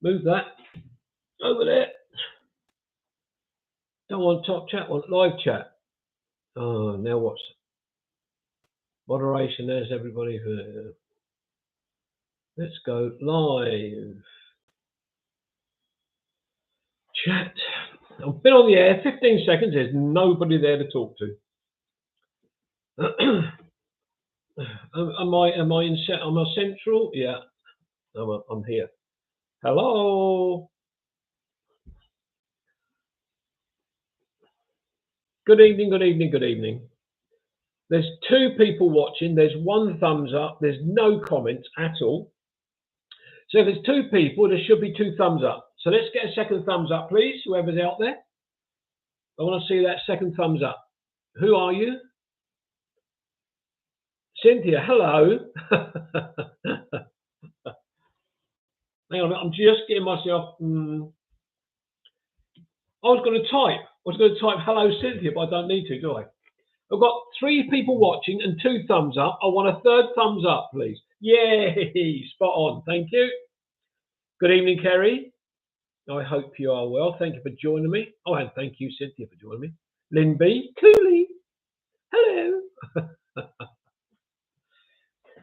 Move that over there. Don't want top chat, want live chat. Oh, now what's moderation? There's everybody. Let's go live chat. I've been on the air 15 seconds. There's nobody there to talk to. Am I in set? Am I central? Yeah, I'm here. Hello. Good evening. Good evening. Good evening. There's 2 people watching. There's 1 thumbs up. There's no comments at all. So if there's 2 people, there should be 2 thumbs up. So let's get a second thumbs up, please. Whoever's out there, I want to see that second thumbs up. Who are you? Cynthia, hello. Hang on, I'm just getting myself. I was going to type hello, Cynthia, but I don't need to, do I? I've got 3 people watching and 2 thumbs up. I want a 3rd thumbs up, please. Yay, spot on. Thank you. Good evening, Kerry. I hope you are well. Thank you for joining me. Oh, and thank you, Cynthia, for joining me. Lynn B. Cooley. Hello.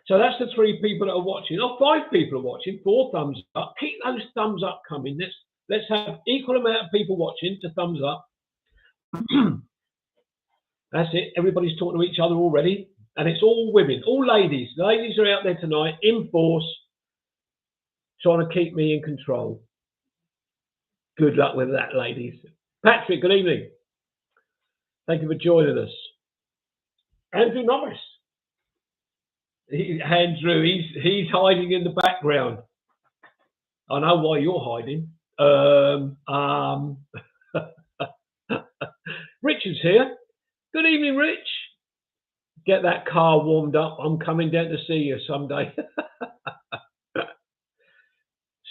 So that's the 3 people that are watching. Oh, 5 people are watching. 4 thumbs up. Keep those thumbs up coming. Let's have equal amount of people watching to thumbs up. That's it. Everybody's talking to each other already. And it's all women, all ladies. Ladies are out there tonight in force, trying to keep me in control. Good luck with that, ladies. Patrick, good evening. Thank you for joining us. Andrew Norris. Andrew, he's hiding in the background. I know why you're hiding. Richard's here. Good evening, Rich. Get that car warmed up. I'm coming down to see you someday.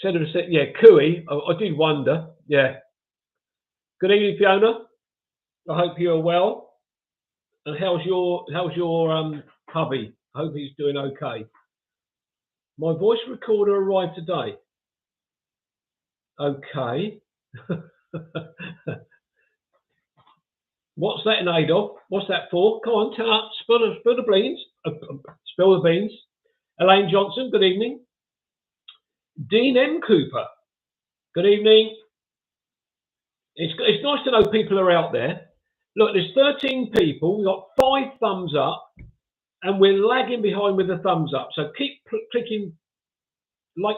Yeah, Cooey. I did wonder. Yeah. Good evening, Fiona. I hope you're well. And how's your hubby? I hope he's doing okay. My voice recorder arrived today. Okay. What's that in aid of? What's that for? Come on, tell us. Spill the beans. Spill the beans. Elaine Johnson, good evening. Dean M. Cooper, good evening. It's nice to know people are out there. Look, there's 13 people. We've got 5 thumbs up, and we're lagging behind with the thumbs up. So keep clicking like.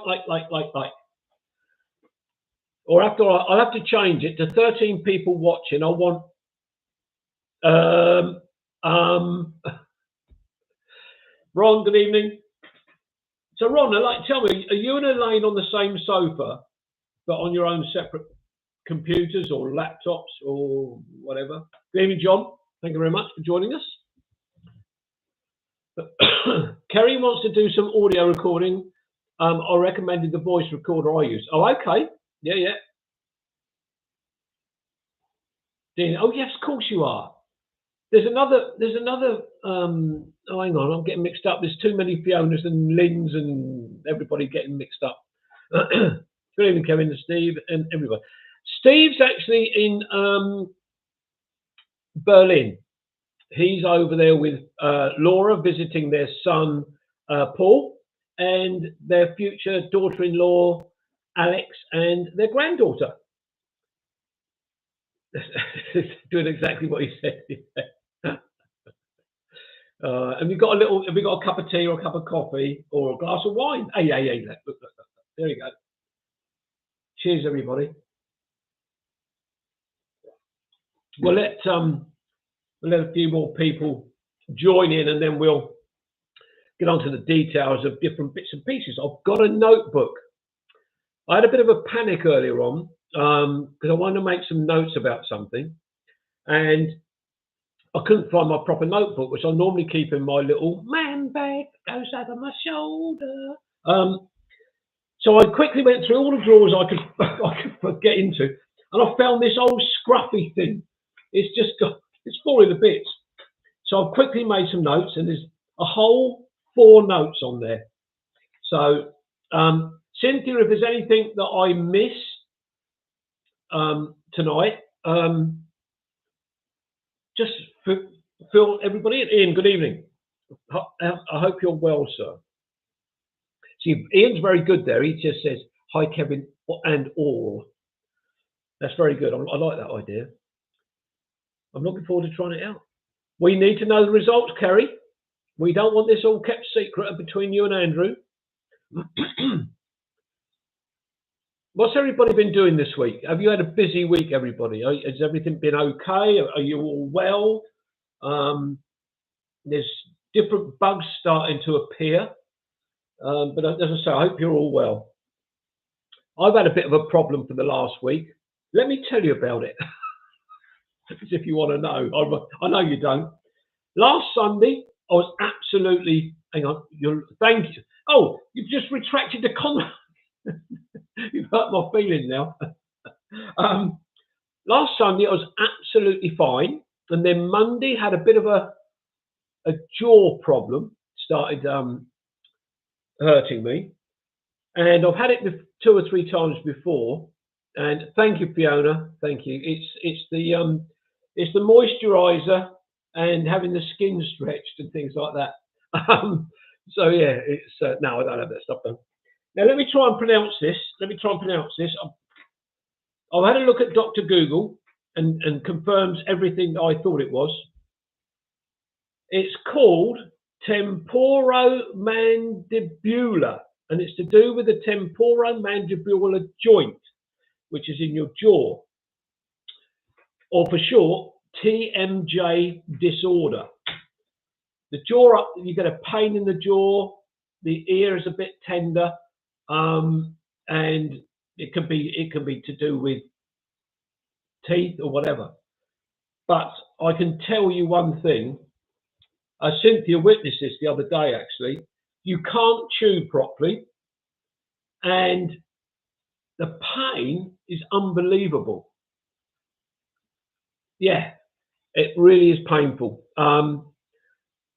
Or I'll have to change it to 13 people watching. I want Ron, good evening. So Ron, tell me, are you and Elaine on the same sofa, but on your own separate computers or laptops or whatever? Good evening, John. Thank you very much for joining us. Kerry wants to do some audio recording. I recommended the voice recorder I use. Oh, okay. Yeah. Dean, oh yes, of course you are. There's another. Oh, hang on, I'm getting mixed up. There's too many Fionas and Lynns and everybody getting mixed up. Good evening, Kevin and Steve and everybody. Steve's actually in Berlin. He's over there with Laura, visiting their son Paul and their future daughter-in-law Alex and their granddaughter. Doing exactly what he said. And have we got a cup of tea or a cup of coffee or a glass of wine? Hey, look. There you go. Cheers, everybody. We'll let a few more people join in, and then we'll get on to the details of different bits and pieces. I've got a notebook. I had a bit of a panic earlier on because I wanted to make some notes about something, and I couldn't find my proper notebook, which I normally keep in my little man bag that goes over my shoulder. So I quickly went through all the drawers I could get into, and I found this old scruffy thing. It's falling to bits. So I've quickly made some notes, and there's a whole 4 notes on there. So Cynthia, if there's anything that I miss tonight, just fill everybody in. Ian, good evening. I hope you're well, sir. See, Ian's very good there. He just says, hi, Kevin, and all. That's very good. I like that idea. I'm looking forward to trying it out. We need to know the results, Kerry. We don't want this all kept secret between you and Andrew. What's everybody been doing this week? Have you had a busy week, everybody? Has everything been okay? Are you all well? There's different bugs starting to appear. But as I say, I hope you're all well. I've had a bit of a problem for the last week. Let me tell you about it. As if you want to know. I know you don't. Last Sunday, I was absolutely... Hang on. Thank you. Oh, you've just retracted the comment. You've hurt my feelings now. Last Sunday, I was absolutely fine. And then Monday, had a bit of a jaw problem. Started hurting me. And I've had it 2 or 3 times before. And thank you, Fiona. Thank you. It's the moisturizer and having the skin stretched and things like that. So yeah, it's no, I don't have that stuff done. Now let me try and pronounce this. I've had a look at Dr. Google and confirms everything that I thought it was. It's called temporomandibular, and it's to do with the temporomandibular joint, which is in your jaw, or for short, TMJ disorder. The jaw, you get a pain in the jaw, the ear is a bit tender, and it can be to do with teeth or whatever. But I can tell you one thing. Cynthia witnessed this the other day, actually. You can't chew properly, and the pain is unbelievable. Yeah, it really is painful.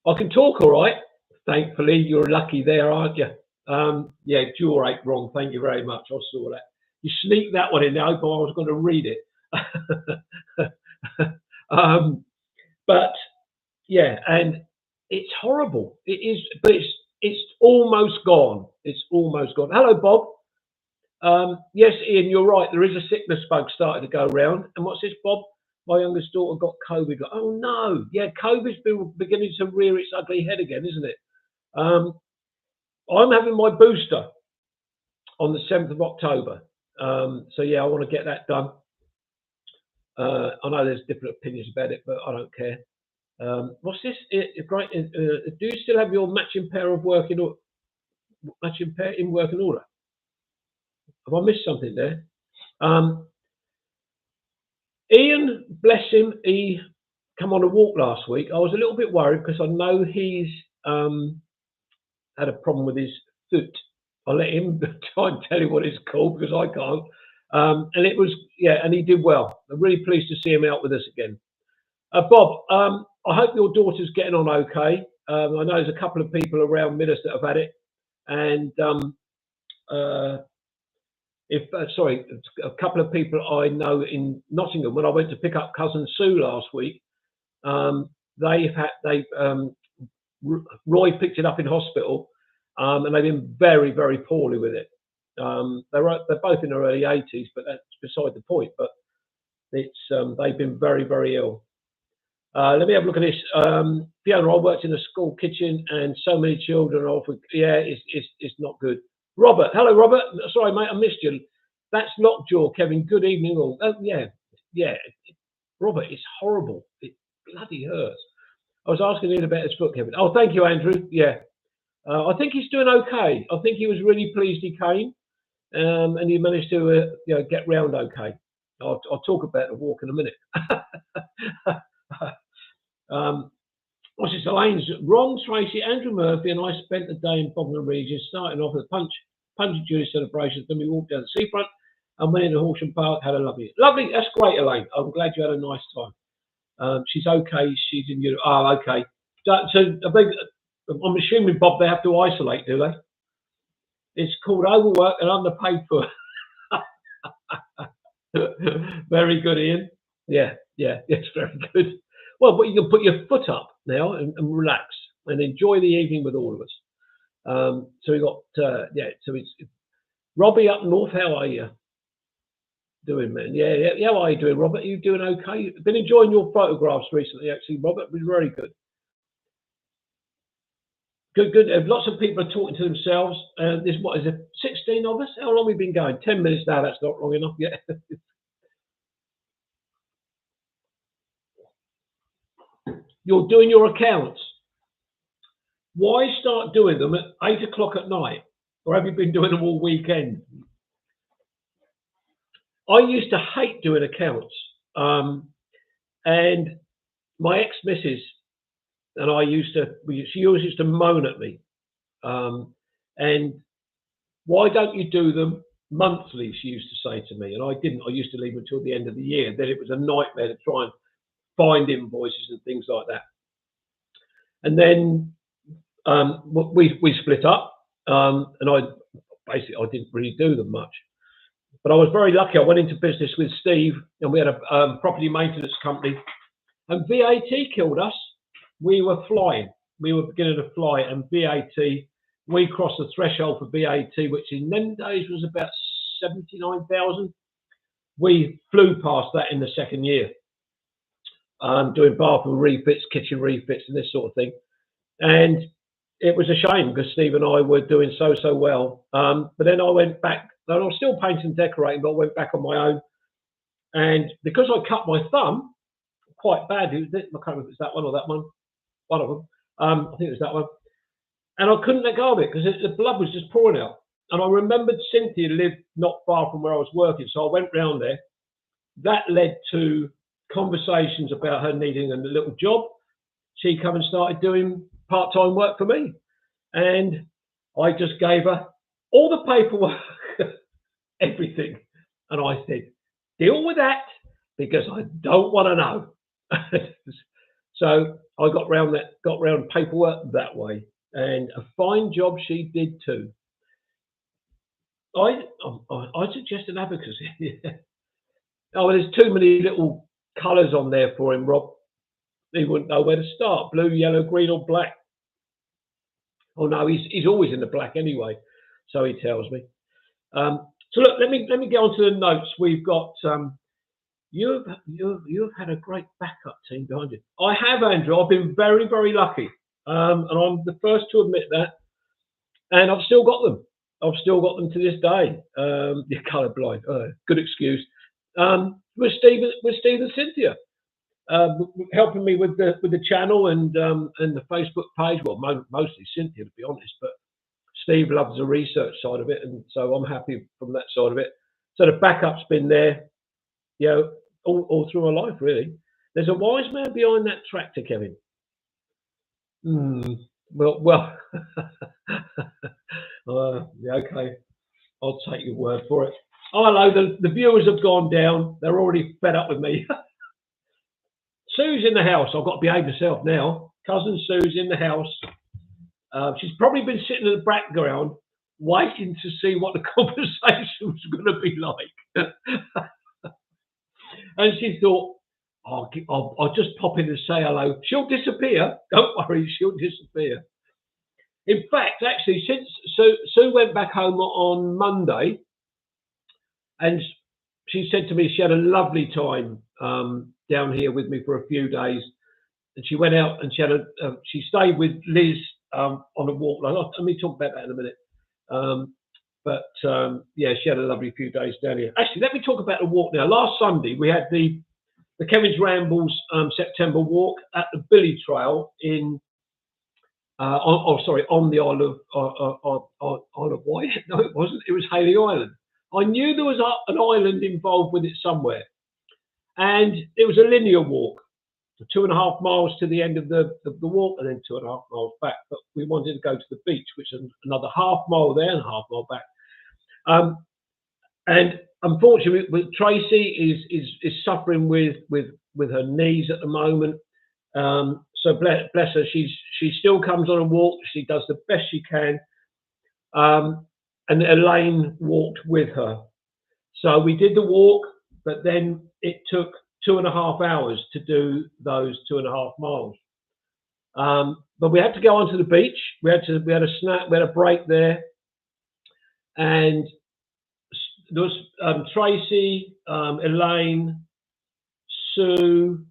I can talk all right. Thankfully, you're lucky there, aren't you? Yeah, jaw ache wrong. Thank you very much. I saw that. You sneaked that one in there. I was going to read it. But yeah, and it's horrible. It is, but it's almost gone. It's almost gone. Hello, Bob. Yes, Ian, you're right. There is a sickness bug starting to go around. And what's this, Bob? My youngest daughter got COVID. Oh no, yeah, COVID's been beginning to rear its ugly head again, isn't it? I'm having my booster on the 7th of October. So yeah, I want to get that done. I know there's different opinions about it, but I don't care. What's this? Great. Do you still have your matching pair of working order? Matching pair in working order? Have I missed something there? Ian, bless him, he come on a walk last week. I was a little bit worried because I know he's had a problem with his foot. I'll let him try and tell you what it's called because I can't. And it was, yeah, and he did well. I'm really pleased to see him out with us again. Bob, I hope your daughter's getting on okay. I know there's a couple of people around Midas that have had it. And sorry, a couple of people I know in Nottingham, when I went to pick up cousin Sue last week, Roy picked it up in hospital, and they've been very, very poorly with it. They're both in their early 80s, but that's beside the point. But it's they've been very, very ill. Let me have a look at this. Fiona, I worked in a school kitchen, and so many children are often. Yeah, it's not good. Robert, hello, Robert. Sorry, mate, I missed you. That's Lockjaw, Kevin. Good evening, all. Oh, yeah. Robert, it's horrible. It bloody hurts. I was asking Ian about his foot, Kevin. Oh, thank you, Andrew. Yeah. I think he's doing okay. I think he was really pleased he came, and he managed to get round okay. I'll talk about the walk in a minute. What's this? Elaine's Ron, Tracy, Andrew Murphy, and I spent the day in Bognor Regis, starting off with Punch and Judy celebrations. Then we walked down the seafront and went into Horsham Park. Had a lovely. That's great, Elaine. I'm glad you had a nice time. She's okay. She's in Europe. Oh, okay. So I'm assuming, Bob, they have to isolate, do they? It's called overwork and underpaid for. Very good, Ian. Yeah, it's very good. Well, but you can put your foot up now and relax and enjoy the evening with all of us. So we got So it's Robbie up north. How are you doing, man? Yeah. How are you doing, Robert? Are you doing okay? Been enjoying your photographs recently, actually, Robert. It was very good. Good. Lots of people are talking to themselves. There's what is it? 16 of us. How long have we been going? 10 minutes now. That's not long enough yet. You're doing your accounts. Why start doing them at 8 o'clock at night? Or have you been doing them all weekend? I used to hate doing accounts. And my ex-missus and I she always used to moan at me. And why don't you do them monthly? She used to say to me, and I didn't. I used to leave until the end of the year. Then it was a nightmare to try and find invoices and things like that. And then we split up, and I didn't really do them much. But I was very lucky. I went into business with Steve, and we had a property maintenance company, and VAT killed us. We were flying. We were beginning to fly, and VAT, we crossed the threshold for VAT, which in them days was about 79,000. We flew past that in the second year, doing bathroom refits, kitchen refits, and this sort of thing. And it was a shame because Steve and I were doing so well. But then I went back, and I was still painting and decorating, but I went back on my own. And because I cut my thumb quite badly, I can't remember if it's that one or that one, one of them. I think it was that one. And I couldn't let go of it because the blood was just pouring out. And I remembered Cynthia lived not far from where I was working, so I went round there. That led to conversations about her needing a little job. She come and started doing part-time work for me. And I just gave her all the paperwork, everything. And I said, deal with that because I don't want to know. So I got round paperwork that way. And a fine job she did too. I suggest an advocacy. Oh, there's too many little colours on there for him, Rob. He wouldn't know where to start. Blue, yellow, green, or black. Oh no, he's always in the black anyway. So he tells me. So look, let me get on to the notes. We've got you've had a great backup team behind you. I have, Andrew. I've been very, very lucky, and I'm the first to admit that. And I've still got them. I've still got them to this day. You're colourblind. Good excuse. With Steve and Cynthia, helping me with the channel and the Facebook page. Well, mostly Cynthia, to be honest, but Steve loves the research side of it, and so I'm happy from that side of it. So the backup's been there, all through my life, really. There's a wise man behind that tractor, Kevin. Well, okay. I'll take your word for it. Oh, hello. The viewers have gone down. They're already fed up with me. Sue's in the house. I've got to behave myself now. Cousin Sue's in the house. She's probably been sitting in the background waiting to see what the conversation was going to be like. And she thought, I'll just pop in and say hello. She'll disappear. Don't worry, she'll disappear. In fact, actually, since Sue went back home on Monday, and she said to me she had a lovely time down here with me for a few days. And she went out and she stayed with Liz on a walk. Let me talk about that in a minute. She had a lovely few days down here. Actually, let me talk about the walk now. Last Sunday, we had the Kevin's Rambles September walk at the Billy Trail on the Isle of Wight. No, it wasn't. It was Haley Island. I knew there was an island involved with it somewhere. And it was a linear walk, 2.5 miles to the end of the walk and then 2.5 miles back. But we wanted to go to the beach, which is another 1/2 mile there and 1/2 mile back. And unfortunately, Tracy is suffering with her knees at the moment. So bless her, she still comes on a walk. She does the best she can. and Elaine walked with her. So we did the walk, but then it took 2.5 hours to do those 2.5 miles. But we had to go onto the beach. We had a snack. We had a break there, and there was Tracy, Elaine, Sue,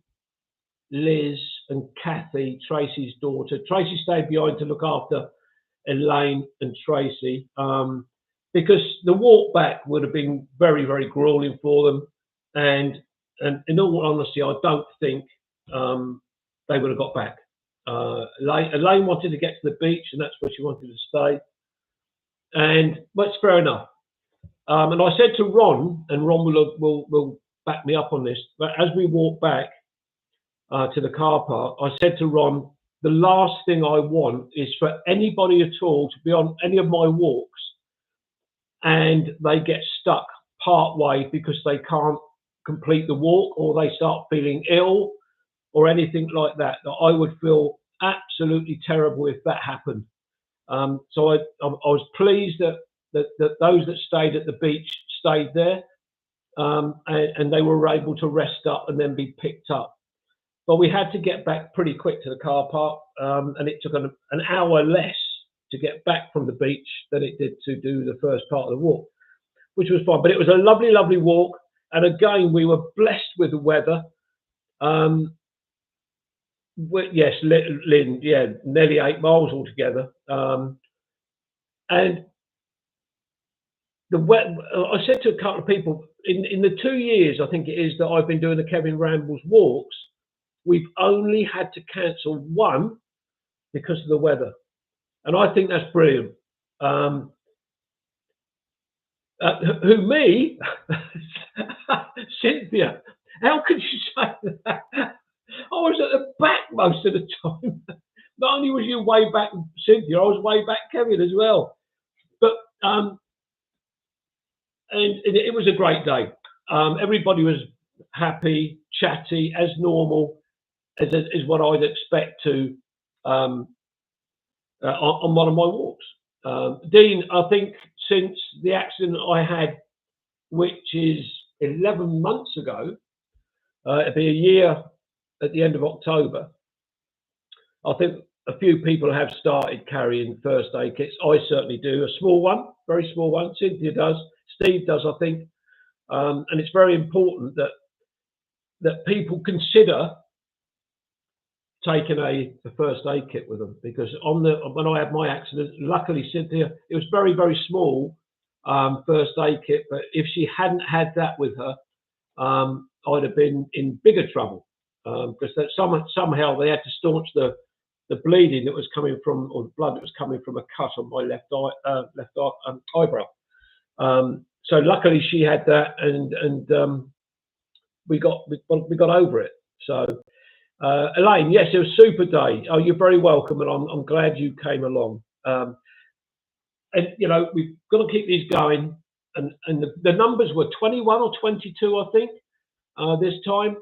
Liz, and Kathy, Tracy's daughter. Tracy stayed behind to look after Elaine and Tracy, because the walk back would have been very, very grueling for them. And in all honesty, I don't think they would have got back. Elaine wanted to get to the beach, and that's where she wanted to stay. And that's fair enough. And I said to Ron, and Ron will back me up on this, but as we walked back to the car park, I said to Ron, the last thing I want is for anybody at all to be on any of my walks and they get stuck part way because they can't complete the walk, or they start feeling ill or anything like that. That I would feel absolutely terrible if that happened. So I was pleased that those that stayed at the beach stayed there, and they were able to rest up and then be picked up. But we had to get back pretty quick to the car park, and it took an hour less to get back from the beach than it did to do the first part of the walk, which was fine. But it was a lovely, lovely walk. And again, we were blessed with the weather. Yes, Lynn, yeah, nearly 8 miles altogether. And I said to a couple of people, in the 2 years, I think it is, that I've been doing the Kevin Rambles walks, we've only had to cancel one because of the weather. And I think that's brilliant. Me? Cynthia, how could you say that? I was at the back most of the time. Not only was you way back, Cynthia, I was way back, Kevin, as well. But and it was a great day. Everybody was happy, chatty, as normal, as what I'd expect to on one of my walks. Dean, I think since the accident I had, which is 11 months ago, it'll be a year at the end of October, I think a few people have started carrying first aid kits. I certainly do. A small one, very small one. Cynthia does. Steve does, I think. And it's very important that people consider taking a first aid kit with them, because when I had my accident, luckily Cynthia, it was very, very small first aid kit, but if she hadn't had that with her, I'd have been in bigger trouble, because somehow they had to staunch the bleeding that was coming from, or the blood that was coming from a cut on my left eyebrow. So luckily she had that, and we got over it. So Elaine, yes, it was a super day. Oh, you're very welcome, and I'm glad you came along. And you know, we've got to keep these going. And the numbers were 21 or 22, I think, this time,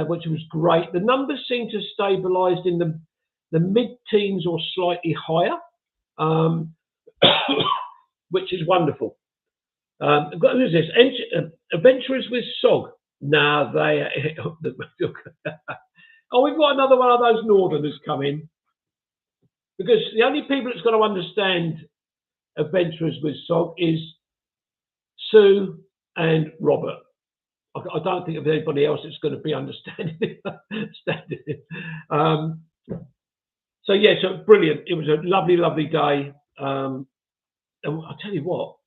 which was great. The numbers seem to have stabilised in the mid-teens or slightly higher, which is wonderful. Who's this? Adventurers with SOG. Nah, they. Oh, we've got another one of those Northerners come in, because the only people that's going to understand Adventurers with SOG is Sue and Robert. I don't think of anybody else that's going to be understanding it. So yeah, so brilliant. It was a lovely, lovely day. And I'll tell you what,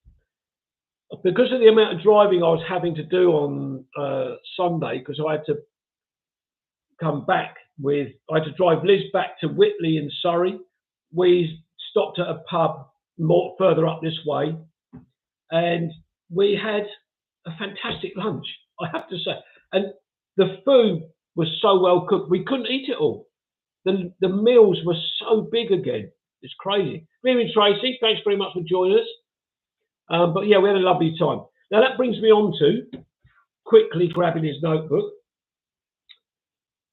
because of the amount of driving I was having to do on Sunday, because I had to come back I had to drive Liz back to Whitley in Surrey. We stopped at a pub further up this way, and we had a fantastic lunch, I have to say. And the food was so well cooked, we couldn't eat it all. The meals were so big again. It's crazy. Good evening, Tracy. Thanks very much for joining us. But yeah, we had a lovely time. Now that brings me on to quickly grabbing his notebook.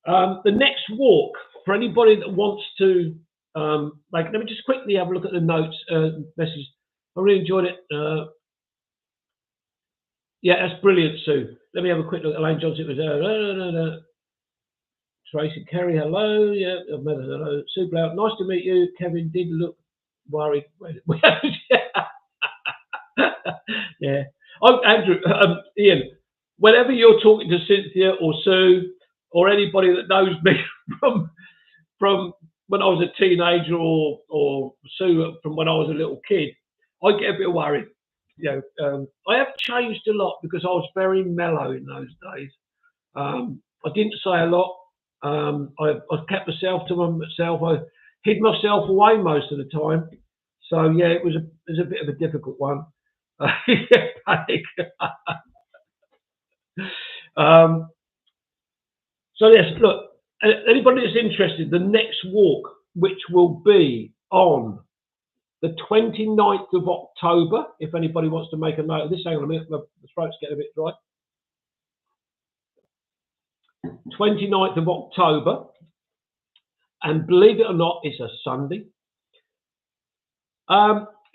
The next walk, for anybody that wants to let me just quickly have a look at the notes message. I really enjoyed it. Yeah, that's brilliant, Sue. Let me have a quick look. Elaine Johnson was Tracy Kerry, hello. Yeah, hello. Sue Blount, nice to meet you. Kevin did look worried. Yeah. Oh, Andrew, Ian, whenever you're talking to Cynthia or Sue or anybody that knows me from when I was a teenager or Sue from when I was a little kid, I get a bit worried. You know, I have changed a lot because I was very mellow in those days. I didn't say a lot. I kept myself to myself. I hid myself away most of the time. So yeah, it was a bit of a difficult one. Panic. um, so yes, look. Anybody that's interested, the next walk, which will be on the 29th of October, if anybody wants to make a note of this, hang on a minute, the throat's getting a bit dry. 29th of October, and believe it or not, it's a Sunday.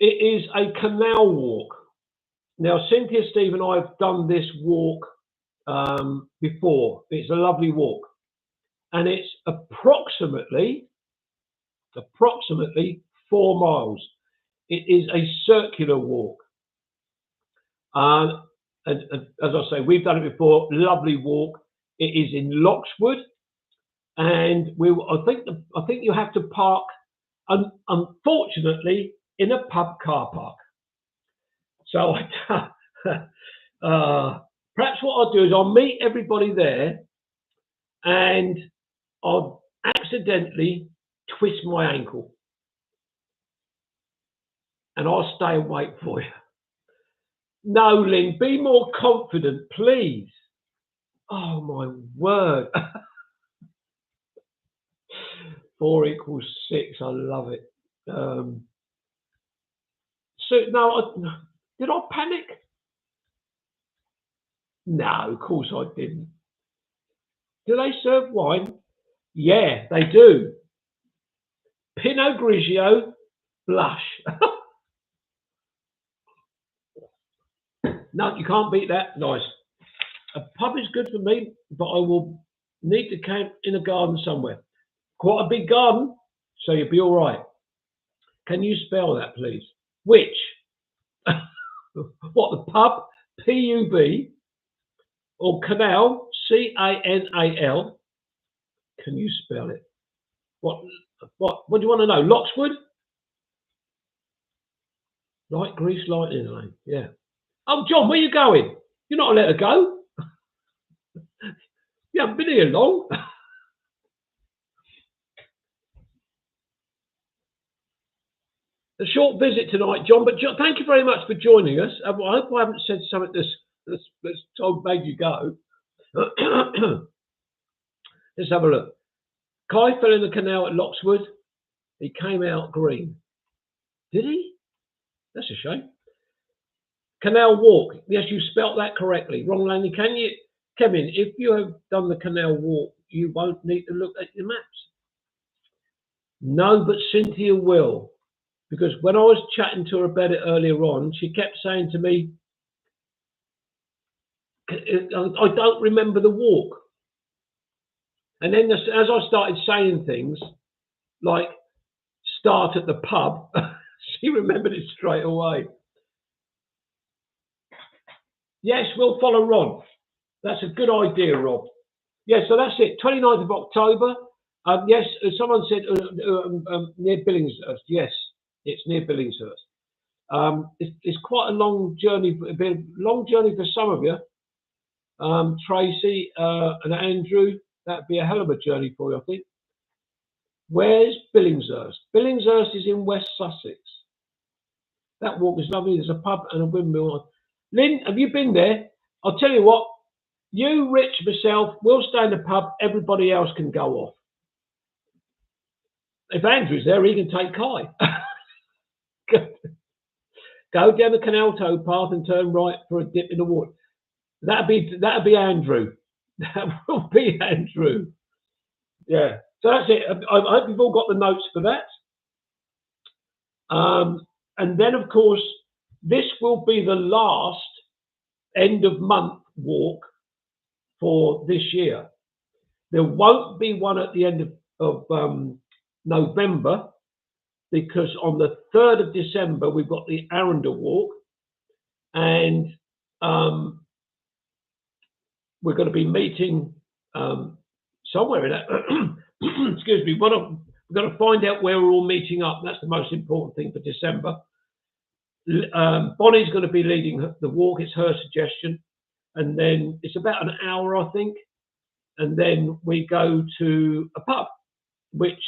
It is a canal walk. Now, Cynthia, Steve, and I have done this walk before. It's a lovely walk, and it's approximately 4 miles. It is a circular walk, and as I say, we've done it before. Lovely walk. It is in Loxwood, and I think you have to park, unfortunately, in a pub car park. So perhaps what I'll do is I'll meet everybody there, and I'll accidentally twist my ankle, and I'll stay and wait for you. No, Lynn, be more confident, please. Oh my word. 4 equals 6. I love it. So no, did I panic? No, of course I didn't. Do they serve wine? Yeah, they do. Pinot Grigio blush. No, you can't beat that. Nice. A pub is good for me, but I will need to camp in a garden somewhere. Quite a big garden, so you'll be all right. Can you spell that, please? Which? What, the pub? P-U-B? Or canal? C-A-N-A-L? Can you spell it? What do you want to know? Loxwood? Light Grease Lightning Lane, yeah. Oh, John, where are you going? You're not allowed to go. You haven't been here long. A short visit tonight, John, but thank you very much for joining us. I hope I haven't said something that's made you go. Let's have a look. Kai fell in the canal at Loxwood. He came out green. Did he? That's a shame. Canal walk. Yes, you spelt that correctly. Wrong, Lanny. Can you, Kevin, if you have done the canal walk, you won't need to look at your maps. No, but Cynthia will. Because when I was chatting to her about it earlier on, she kept saying to me, I don't remember the walk. And then as I started saying things like start at the pub, she remembered it straight away. Yes, we'll follow Ron. That's a good idea, Rob. Yeah, so that's it. 29th of October. Yes, someone said near Billingshurst. Yes, it's near Billingshurst. It's quite a long journey. It'll be a long journey for some of you. Tracy and Andrew, that'd be a hell of a journey for you, I think. Where's Billingshurst? Billingshurst is in West Sussex. That walk is lovely. There's a pub and a windmill. Lynn, have you been there? I'll tell you what, you, Rich, myself, we'll stay in the pub. Everybody else can go off. If Andrew's there, he can take Kai. Go down the canal towpath and turn right for a dip in the water. That'd be Andrew. That will be Andrew. Yeah. So that's it. I hope you've all got the notes for that. And then, of course, this will be the last end of month walk for this year. There won't be one at the end of November, because on the 3rd of December we've got the Arundel walk, and we're going to be meeting somewhere in that. Excuse me. We're going to find out where we're all meeting up. That's the most important thing for December. Bonnie's going to be leading the walk. It's her suggestion, and then it's about an hour, I think, and then we go to a pub, which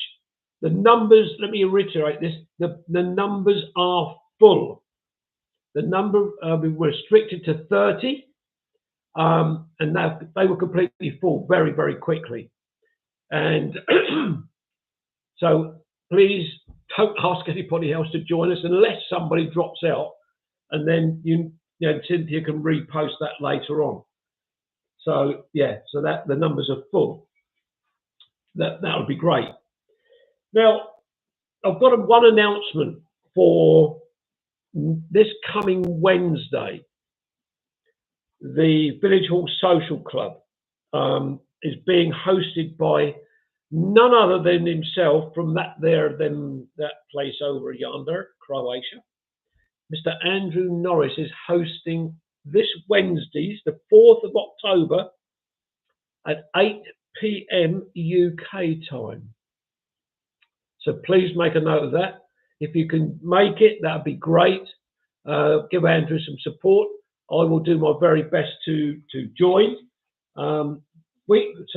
the numbers. Let me reiterate this: the numbers are full. The number we were restricted to 30. And they were completely full very, very quickly. And so please don't ask anybody else to join us unless somebody drops out, and then Cynthia can repost that later on. So yeah, so that the numbers are full. That would be great. Now I've got one announcement for this coming Wednesday. The Village Hall Social Club is being hosted by none other than himself from that place over yonder, Croatia. Mr. Andrew Norris is hosting this Wednesday, the 4th of October, at 8 p.m. UK time. So please make a note of that. If you can make it, that'd be great. Give Andrew some support. I will do my very best to join. So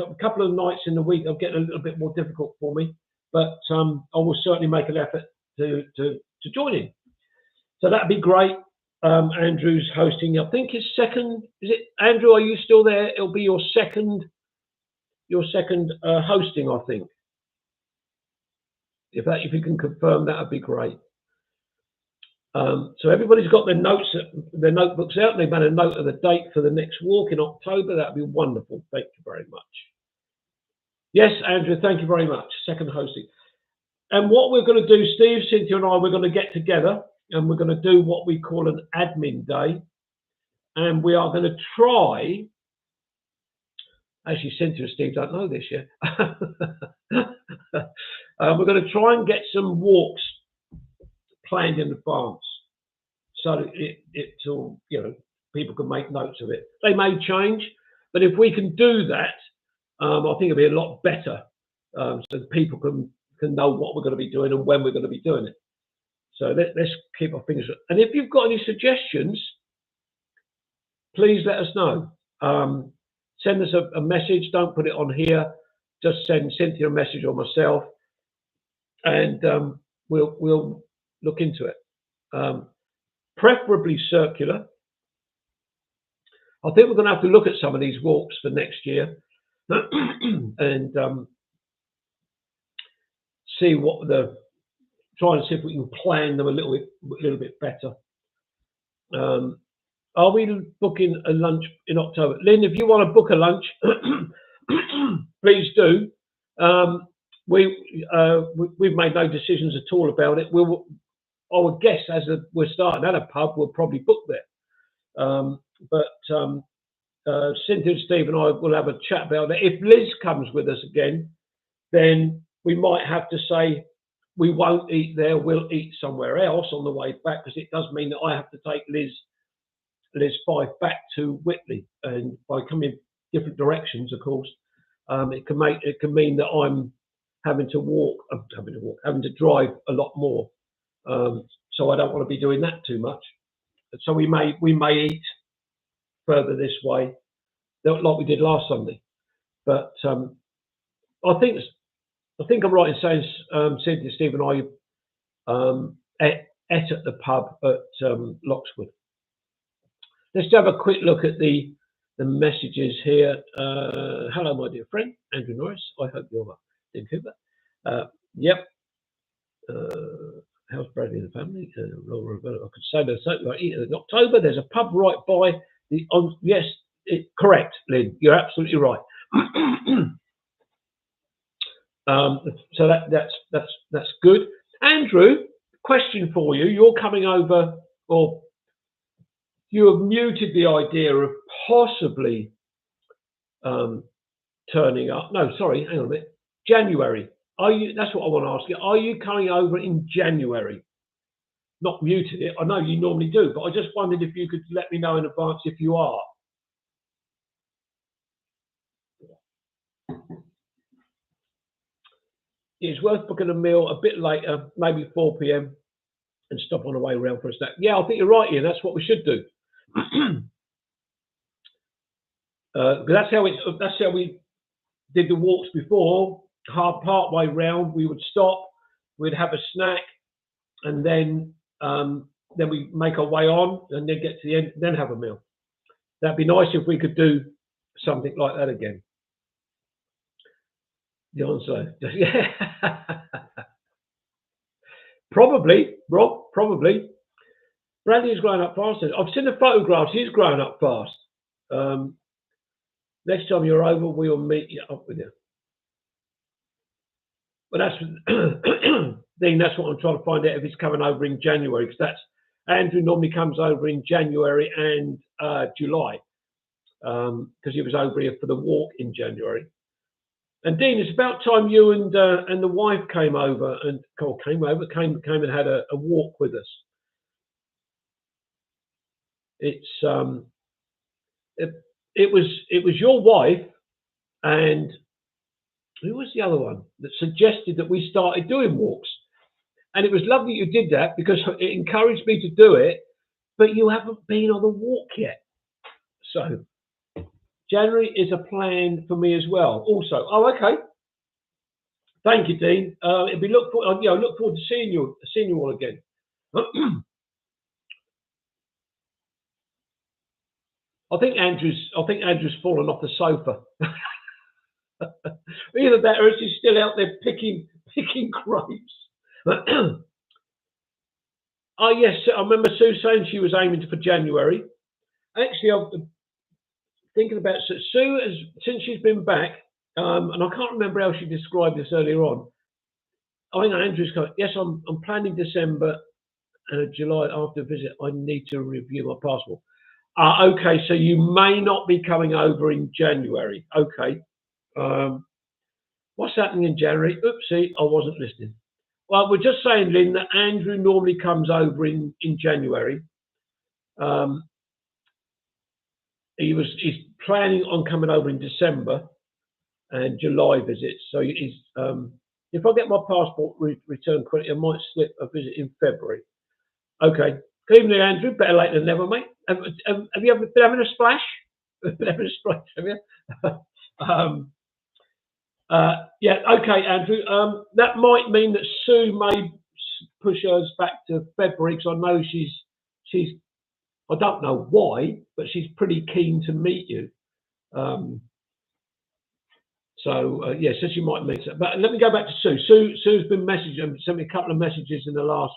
a couple of nights in the week are getting a little bit more difficult for me, but I will certainly make an effort to join in. So that'd be great. Andrew's hosting. I think his second. Is it Andrew? Are you still there? It'll be your second hosting, I think. If you can confirm, that'd be great. So everybody's got their notebooks out. They've made a note of the date for the next walk in October. That'd be wonderful. Thank you very much. Yes, Andrew, thank you very much. Second hosting. And what we're going to do, Steve, Cynthia and I, we're going to get together and we're going to do what we call an admin day. And we are going to try, actually Cynthia and Steve don't know this yet. We're going to try and get some walks planned in advance, so it'll people can make notes of it. They may change, but if we can do that, I think it'll be a lot better, so people can know what we're going to be doing and when we're going to be doing it. So let's keep our fingers. And if you've got any suggestions, please let us know. Send us a message. Don't put it on here. Just send Cynthia a message or myself, and we'll look into it. Preferably circular. I think we're going to have to look at some of these walks for next year and try and see if we can plan them a little bit better. Are we booking a lunch in October? Lynn, if you want to book a lunch, please do. We've made no decisions at all about it. I would guess we're starting at a pub, we'll probably book there. But Cynthia, Steve and I will have a chat about it. If Liz comes with us again, then we might have to say we won't eat there, we'll eat somewhere else on the way back, because it does mean that I have to take Liz 5 back to Whitley, and by coming different directions, of course, it can mean that I'm having to drive a lot more. So I don't want to be doing that too much. So we may eat further this way, like we did last Sunday. But I think I'm right in saying Cynthia, Steve, and I ate at the pub at Lockswood. Let's have a quick look at the messages here. Hello, my dear friend, Andrew Norris. I hope you're in Cooper. Yep. How's Bradley and the family? I could say there's something like eating in October. There's a pub right by the. Yes, correct, Lynn. You're absolutely right. So that's good. Andrew, question for you. You're coming over, or you have muted the idea of possibly turning up. No, sorry, hang on a minute. January. Are you? That's what I want to ask you. Are you coming over in January? Not muted it. I know you normally do, but I just wondered if you could let me know in advance if you are. It's worth booking a meal a bit later, maybe 4 p.m. and stop on the way around for a snack. Yeah, I think you're right, Ian. That's what we should do. That's how we did the walks before. Part way round, we would stop, we'd have a snack, and then we make our way on, and then get to the end, then have a meal. That'd be nice if we could do something like that again. The answer, yeah, probably, Rob, probably. Bradley's grown up fast. I've seen the photographs. He's grown up fast. Next time you're over, we'll meet you up with you. But that's Dean. That's what I'm trying to find out if he's coming over in January, because that's Andrew normally comes over in January and July, because he was over here for the walk in January. And Dean, it's about time you and the wife came over and came and had a walk with us. It's it was your wife and who was the other one that suggested that we started doing walks, and it was lovely you did that because it encouraged me to do it. But you haven't been on the walk yet, so January is a plan for me as well. Also, okay. Thank you, Dean. It'd be look forward to seeing you all again. I think Andrew's fallen off the sofa. Either that or he's still out there picking grapes. Oh yes, I remember Sue saying she was aiming for January. Actually, I'm thinking about Sue since she's been back, and I can't remember how she described this earlier on. I think Andrew's going, yes, I'm planning December and July after a visit. I need to review my passport. Okay, so you may not be coming over in January. Okay. What's happening in January? Oopsie, I wasn't listening. Well, we're just saying, Lynn, that Andrew normally comes over in January. He's planning on coming over in December and July visits. So he's if I get my passport returned quickly, I might slip a visit in February. Okay. Good evening, Andrew. Better late than never, mate. Have you ever been having a splash? Been having a splash, have you? Yeah, okay, Andrew. That might mean that Sue may push hers back to February, because I know she's I don't know why, but she's pretty keen to meet you. So she might meet her. But let me go back to Sue. Sue's been messaging, sent me a couple of messages in the last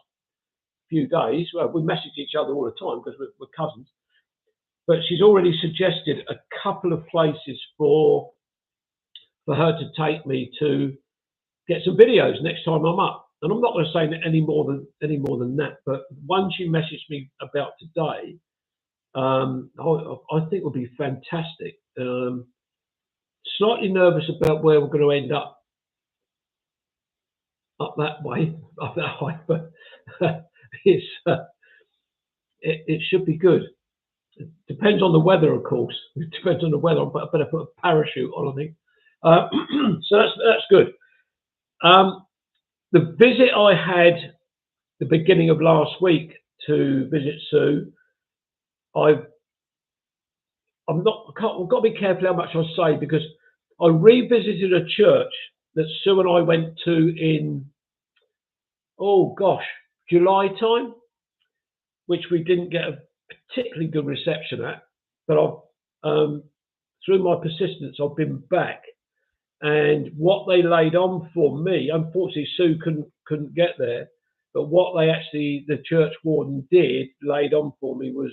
few days. Well, we message each other all the time because we're cousins. But she's already suggested a couple of places for her to take me to get some videos next time I'm up. And I'm not going to say any more than that. But one she messaged me about today, I think will be fantastic. Slightly nervous about where we're going to end up that way, but it should be good. It depends on the weather, of course. It depends on the weather. I better put a parachute on, I think. So that's good. The visit I had the beginning of last week to visit Sue, I've got to be careful how much I say, because I revisited a church that Sue and I went to in, July time, which we didn't get a particularly good reception at. But through my persistence, I've been back, and what they laid on for me, unfortunately, Sue couldn't get there. But what the church warden laid on for me was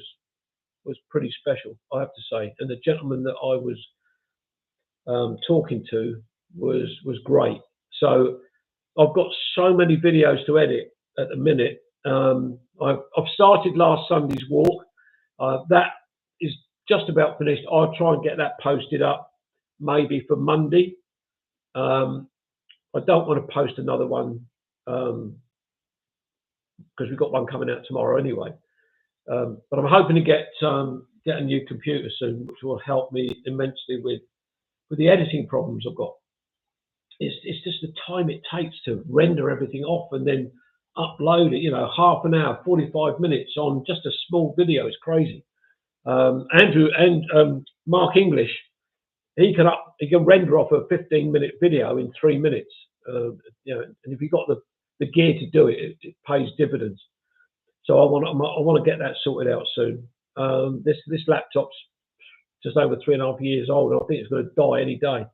pretty special, I have to say. And the gentleman that I was talking to was great. So I've got so many videos to edit at the minute. I've started last Sunday's walk. That is just about finished. I'll try and get that posted up maybe for Monday. I don't want to post another one because we've got one coming out tomorrow anyway. But I'm hoping to get a new computer soon, which will help me immensely with the editing problems I've got. It's just the time it takes to render everything off and then upload it. You know, half an hour, 45 minutes on just a small video. It's crazy. Andrew and Mark English, he can render off a 15-minute video in 3 minutes. You know, and if you've got the gear to do it, it pays dividends. So I want to get that sorted out soon. This laptop's just over 3.5 years old, and I think it's going to die any day.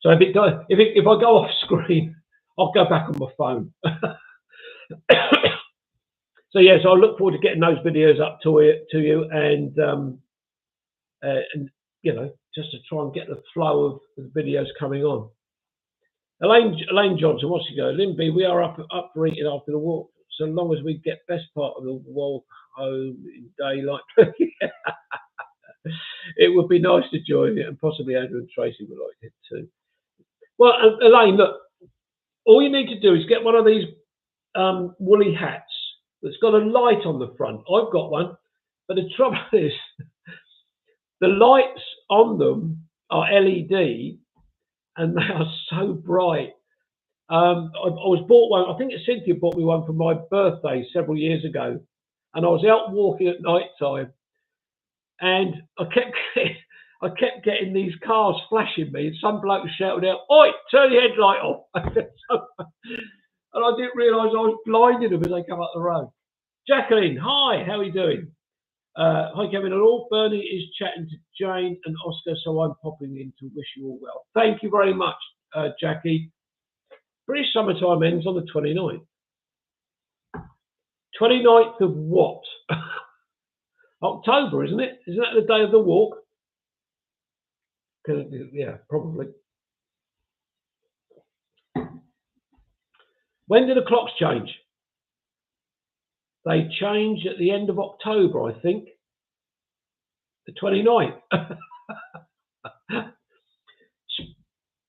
So if I go off screen, I'll go back on my phone. So yeah, so I look forward to getting those videos up to you, and you know, just to try and get the flow of the videos coming on. Elaine Johnson, what's she go? Limby, we are up for eating after the walk, so long as we get best part of the walk home in daylight. It would be nice to join it, and possibly Andrew and Tracy would like it too. Well, Elaine, look, all you need to do is get one of these woolly hats that's got a light on the front. I've got one, but the trouble is the lights on them are LED, and they are so bright. I was bought one. I think Cynthia bought me one for my birthday several years ago, and I was out walking at night time, and I kept getting these cars flashing me, and some bloke shouted out, "Oi, turn your headlight off!" And I didn't realise I was blinding them as they come up the road. Jacqueline, hi, how are you doing? Hi, Kevin and all. Bernie is chatting to Jane and Oscar, so I'm popping in to wish you all well. Thank you very much, Jackie. British summertime ends on the 29th. 29th of what? October, isn't it? Isn't that the day of the walk? Yeah, probably. When do the clocks change? They change at the end of October, I think. The 29th.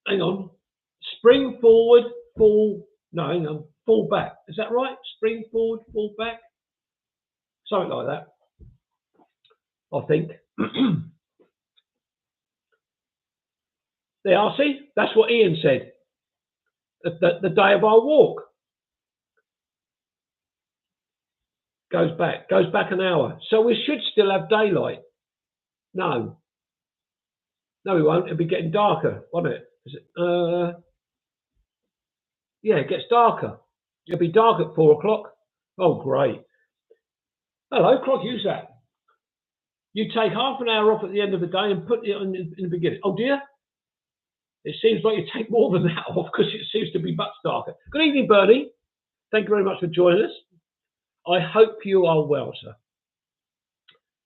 Hang on. Spring forward, fall. No, hang on. Fall back. Is that right? Spring forward, fall back. Something like that. I think. There, I see. That's what Ian said. The day of our walk goes back an hour. So we should still have daylight. No, we won't. It'll be getting darker, won't it? Yeah, it gets darker. It'll be dark at 4 o'clock. Oh, great. Hello, clock, use that. You take half an hour off at the end of the day and put it in the beginning. Oh, dear. It seems like you take more than that off because it seems to be much darker. Good evening, Bernie. Thank you very much for joining us. I hope you are well, sir.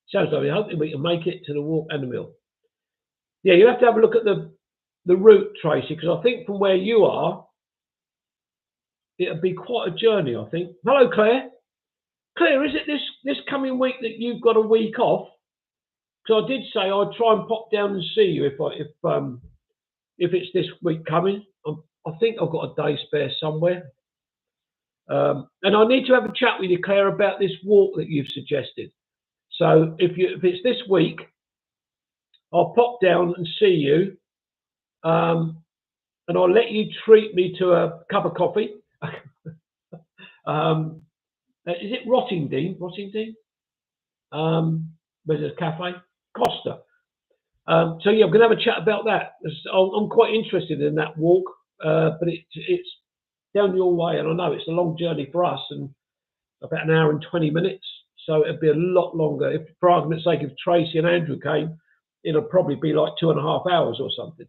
Sounds lovely. Hopefully we can make it to the walk and the mill. Yeah, you have to have a look at the route, Tracy, because I think from where you are, it'll be quite a journey, I think. Hello, Claire. Claire, is it this coming week that you've got a week off? Because I did say I'd try and pop down and see you if it's this week coming. I think I've got a day spare somewhere. And I need to have a chat with you, Claire, about this walk that you've suggested. So if it's this week, I'll pop down and see you, and I'll let you treat me to a cup of coffee. Is it Rottingdean? Where's the cafe? Costa. So yeah, I'm going to have a chat about that. I'm quite interested in that walk, but it's down your way, and I know it's a long journey for us, and about an hour and 20 minutes. So it'd be a lot longer. If, for argument's sake, if Tracy and Andrew came, it'll probably be like 2.5 hours or something.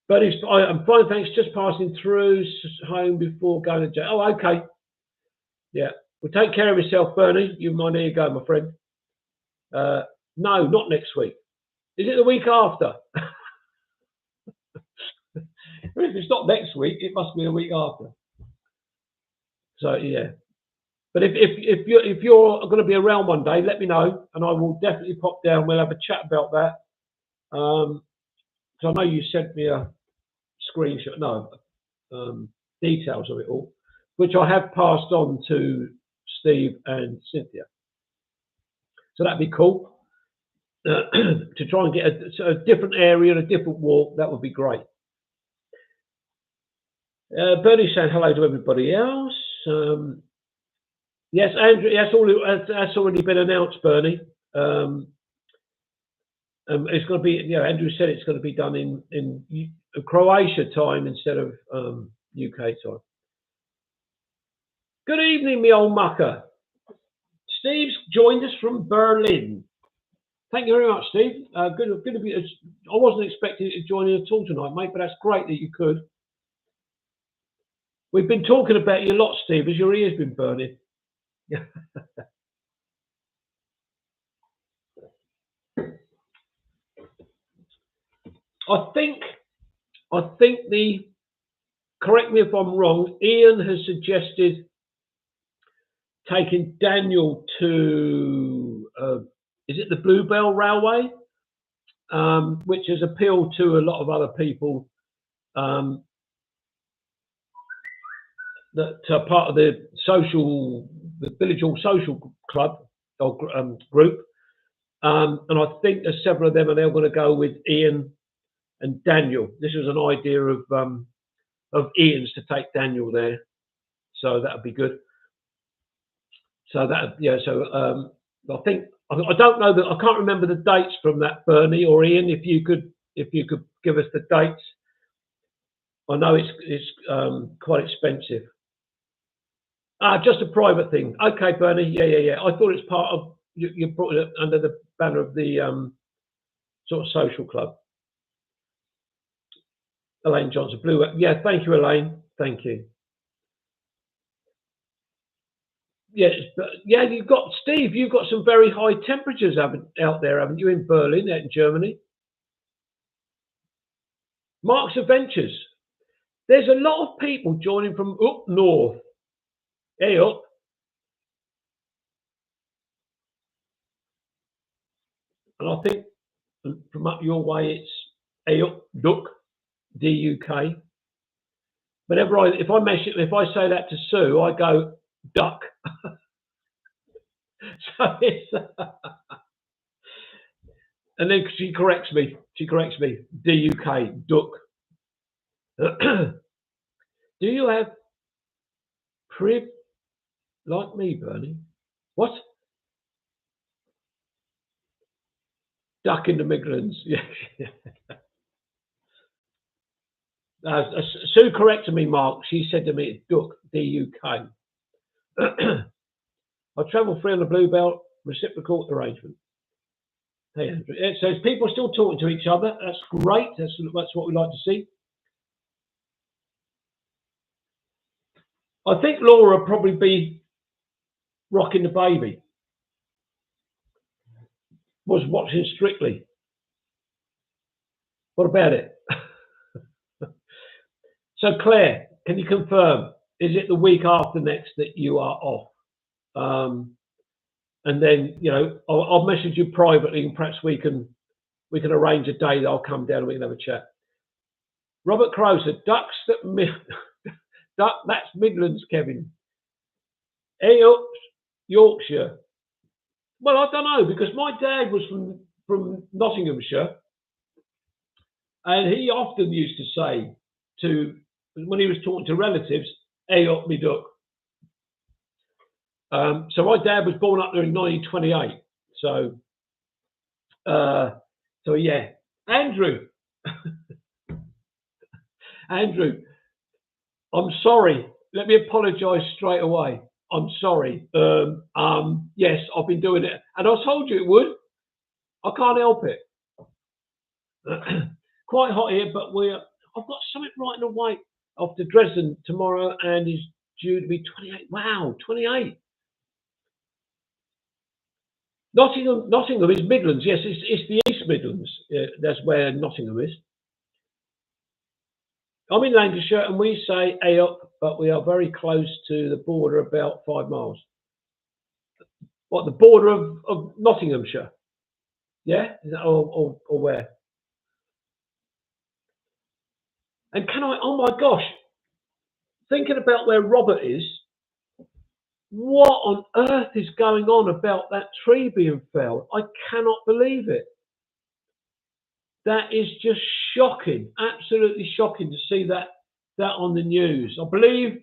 But I'm fine, thanks. Just passing through home before going to jail. Oh, okay. Yeah. Well, take care of yourself, Bernie. You mind. There you go, my friend. No, not next week. Is it the week after? If it's not next week, it must be a week after. So, yeah. But if you're going to be around one day, let me know, and I will definitely pop down. We'll have a chat about that. So I know you sent me a screenshot, details of it all, which I have passed on to Steve and Cynthia. So that'd be cool. To try and get a different area, a different walk, that would be great. Bernie saying hello to everybody else. Yes, Andrew, that's already been announced, Bernie. It's going to be, Andrew said it's going to be done in Croatia time instead of UK time. Good evening, me old mucker. Steve's joined us from Berlin. Thank you very much, Steve. Good to be. I wasn't expecting you to join in at all tonight, mate, but that's great that you could. We've been talking about you a lot, Steve, as your ears been burning. I think correct me if I'm wrong, Ian has suggested taking Daniel to is it the Bluebell Railway, which has appealed to a lot of other people that are part of the Village Hall Social Club or group, and I think there's several of them, and they're going to go with Ian and Daniel. This is an idea of Ian's to take Daniel there, so that would be good. So that, I think I don't know that I can't remember the dates from that, Bernie or Ian. If you could give us the dates. I know it's quite expensive. Just a private thing. Okay, Bernie. Yeah. I thought it's part of you brought it under the banner of the sort of social club. Elaine Johnson, Blue. Yeah, thank you, Elaine. Thank you. Yes, yeah, you've got Steve. You've got some very high temperatures out there, haven't you, in Berlin, out in Germany? Mark's Adventures. There's a lot of people joining from up north. Hey up. And I think from up your way, it's hey up, duck, D-U-K. Whenever if I say that to Sue, I go duck. So it's and then she corrects me. D-U-K, duck. Do you have prib like me, Bernie? What? Duck in the Midlands. Yeah. Sue corrected me, Mark. She said to me, it's duck, D-U-K. I travel free on the Bluebell reciprocal arrangement. Hey, Andrew. So people are still talking to each other. That's great. That's what we like to see. I think Laura will probably be rocking the baby. Was watching Strictly. What about it? So Claire, can you confirm? Is it the week after next that you are off? And then I'll message you privately, and perhaps we can arrange a day that I'll come down and we can have a chat. Robert Crowe said, "Ducks that's Midlands, Kevin. Hey up, Yorkshire." Well, I don't know, because my dad was from Nottinghamshire, and he often used to say when he was talking to relatives, "Hey up, me duck." So my dad was born up there in 1928. So yeah, Andrew, I'm sorry. Let me apologise straight away. I'm sorry. Yes, I've been doing it, and I told you it would. I can't help it. Quite hot here, but I've got something right in the way off to Dresden tomorrow, and is due to be 28. Wow, 28. Nottingham is Midlands. Yes, it's the East Midlands. Yeah, that's where Nottingham is. I'm in Lancashire, and we say "hey up," but we are very close to the border, about 5 miles. What, the border of Nottinghamshire? Yeah, is that, or where? And can I? Oh my gosh, thinking about where Robert is, what on earth is going on about that tree being felled? I cannot believe it. That is just shocking, absolutely shocking to see that on the news. I believe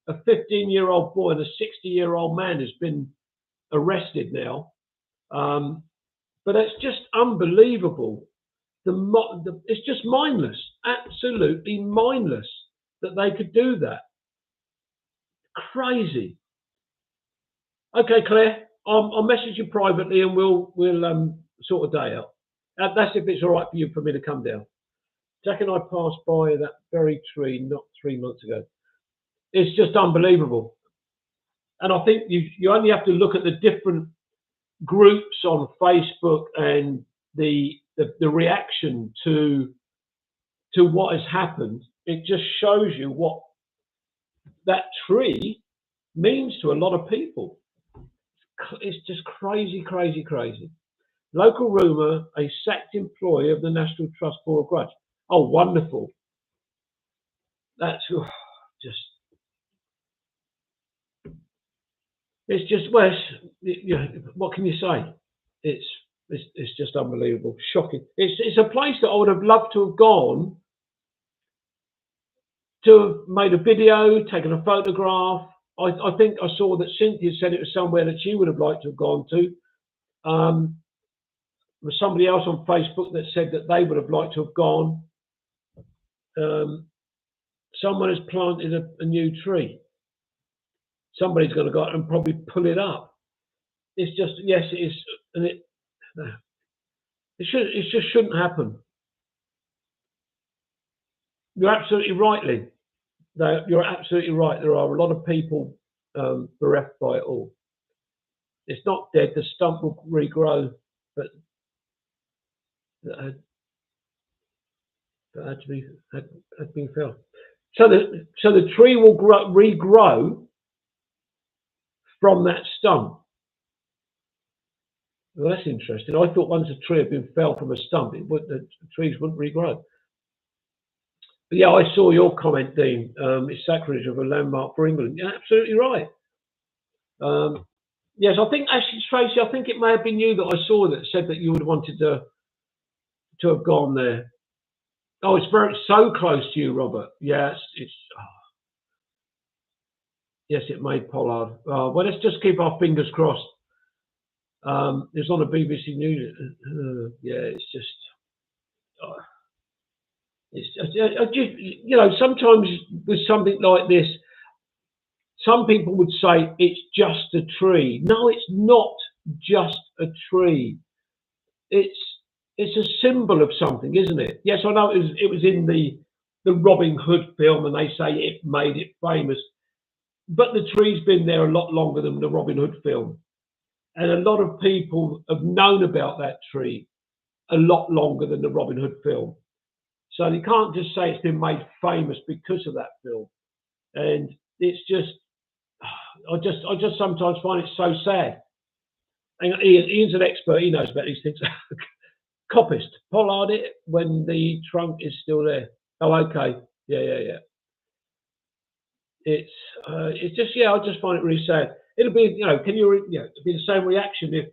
a 15-year-old boy and a 60-year-old man has been arrested now. But it's just unbelievable. It's just mindless, absolutely mindless that they could do that. Crazy. Okay, Claire, I'll message you privately and we'll sort a day out. That's if it's all right for you for me to come down. Jack and I passed by that very tree not 3 months ago. It's just unbelievable. And I think you only have to look at the different groups on Facebook and the reaction to what has happened. It just shows you what that tree means to a lot of people. It's just crazy, crazy, crazy. Local rumour, a sacked employee of the National Trust for a grudge. Oh, wonderful. That's just, it's just, well, what can you say? It's just unbelievable, shocking. It's a place that I would have loved to have gone, to have made a video, taken a photograph. I think I saw that Cynthia said it was somewhere that she would have liked to have gone to. There was somebody else on Facebook that said that they would have liked to have gone. Someone has planted a new tree. Somebody's going to go out and probably pull it up. It's just, yes, it is, and it just shouldn't happen. You're absolutely right, Lee. You're absolutely right. There are a lot of people bereft by it all. It's not dead. The stump will regrow, but that had been felled. So the tree will regrow from that stump. Well, that's interesting. I thought once a tree had been felled from a stump, the trees wouldn't regrow. But yeah, I saw your comment, Dean. It's sacrilege of a landmark for England. You're absolutely right. Yes, I think actually, Tracy, I think it may have been you that I saw that said that you would have wanted to have gone there. Oh, it's so close to you, Robert. Yes, yes, it made Pollard. Well, let's just keep our fingers crossed. It's on the BBC News. Yeah, it's just. Sometimes with something like this, some people would say it's just a tree. No, it's not just a tree. It's a symbol of something, isn't it? Yes, I know it was in the Robin Hood film, and they say it made it famous. But the tree's been there a lot longer than the Robin Hood film, and a lot of people have known about that tree a lot longer than the Robin Hood film. So you can't just say it's been made famous because of that film. And it's just, I just sometimes find it so sad. And Ian's an expert; he knows about these things. Copist, pollard it when the trunk is still there. Oh, okay, yeah. It's just, yeah, I just find it really sad. It'll be, it'll be the same reaction if.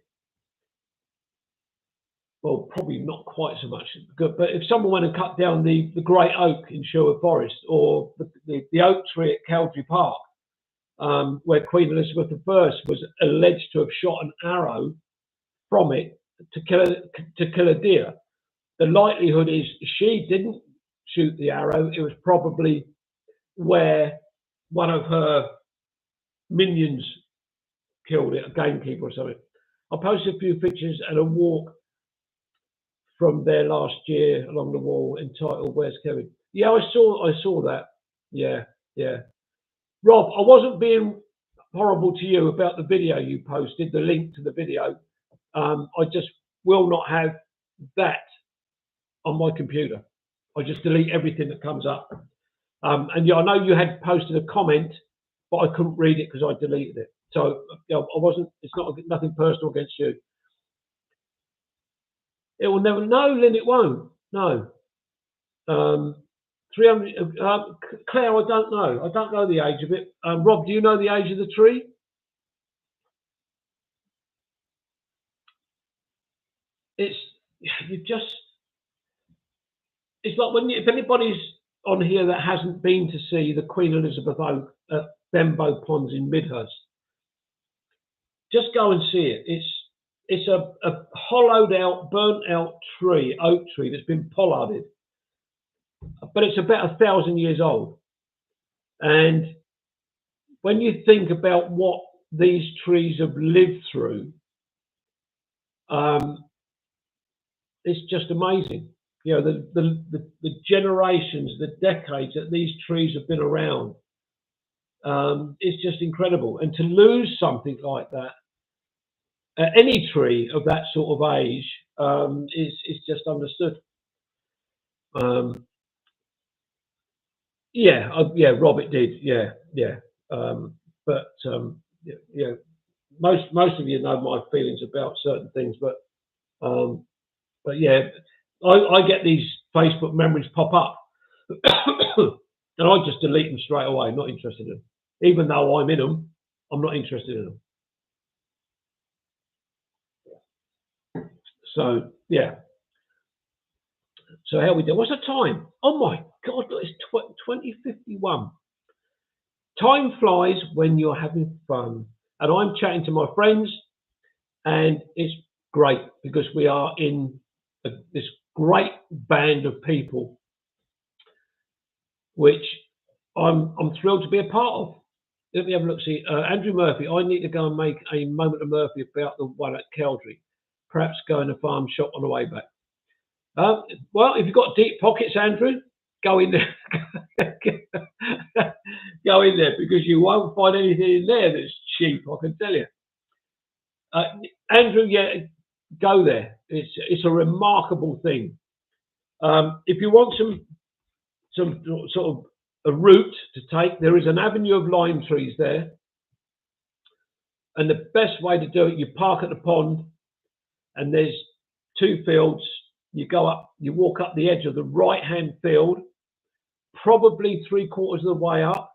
Well, probably not quite so much, but if someone went and cut down the great oak in Sherwood Forest, or the oak tree at Cowdray Park, where Queen Elizabeth I was alleged to have shot an arrow from it to kill a deer, the likelihood is she didn't shoot the arrow. It was probably where one of her minions killed it, a gamekeeper or something. I posted a few pictures and a walk from there last year along the wall entitled "Where's Kevin?" Yeah, I saw that. Yeah. Rob, I wasn't being horrible to you about the video you posted, the link to the video. I just will not have that on my computer. I just delete everything that comes up. And yeah, I know you had posted a comment, but I couldn't read it because I deleted it. So you know, I wasn't. It's not nothing personal against you. It will never. No, Lynn, it won't. No. 300. Claire, I don't know. I don't know the age of it. Rob, do you know the age of the tree? It's you just. It's like when if anybody's on here that hasn't been to see the Queen Elizabeth Oak at Benbow Ponds in Midhurst, just go and see it. It's a hollowed out, burnt out tree, oak tree that's been pollarded, but it's about 1,000 years old. And when you think about what these trees have lived through, um, it's just amazing. You know, the generations, the decades that these trees have been around, it's just incredible. And to lose something like that, any tree of that sort of age, is just understood. Um, yeah, yeah, Robert did. Yeah, yeah. But yeah, most of you know my feelings about certain things, um, but yeah, I get these Facebook memories pop up, and I just delete them straight away. Not interested in them, even though I'm in them. I'm not interested in them. So yeah. So how we do? What's the time? Oh my God! Look, it's 20:51. Time flies when you're having fun, and I'm chatting to my friends, and it's great because we are in this great band of people, which I'm thrilled to be a part of. Let me have a look. See, Andrew Murphy. I need to go and make a moment of Murphy about the one at Caldry. Perhaps go in a farm shop on the way back. Well, if you've got deep pockets, Andrew, go in there. Go in there because you won't find anything in there that's cheap. I can tell you. Andrew, yeah, go there. It's a remarkable thing. If you want some sort of a route to take, there is an avenue of lime trees there, and the best way to do it, you park at the pond, and there's two fields. You go up, you walk up the edge of the right-hand field, probably 3/4 of the way up,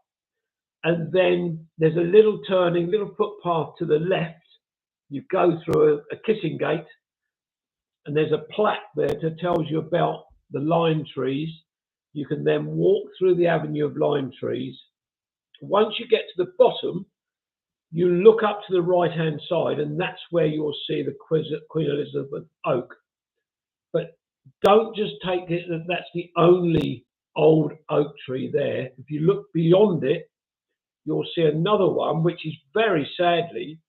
and then there's a little turning, little footpath to the left. You go through a kissing gate, and there's a plaque there that tells you about the lime trees. You can then walk through the avenue of lime trees. Once you get to the bottom, you look up to the right-hand side, and that's where you'll see the Queen Elizabeth Oak. But don't just take it that that's the only old oak tree there. If you look beyond it, you'll see another one, which is very sadly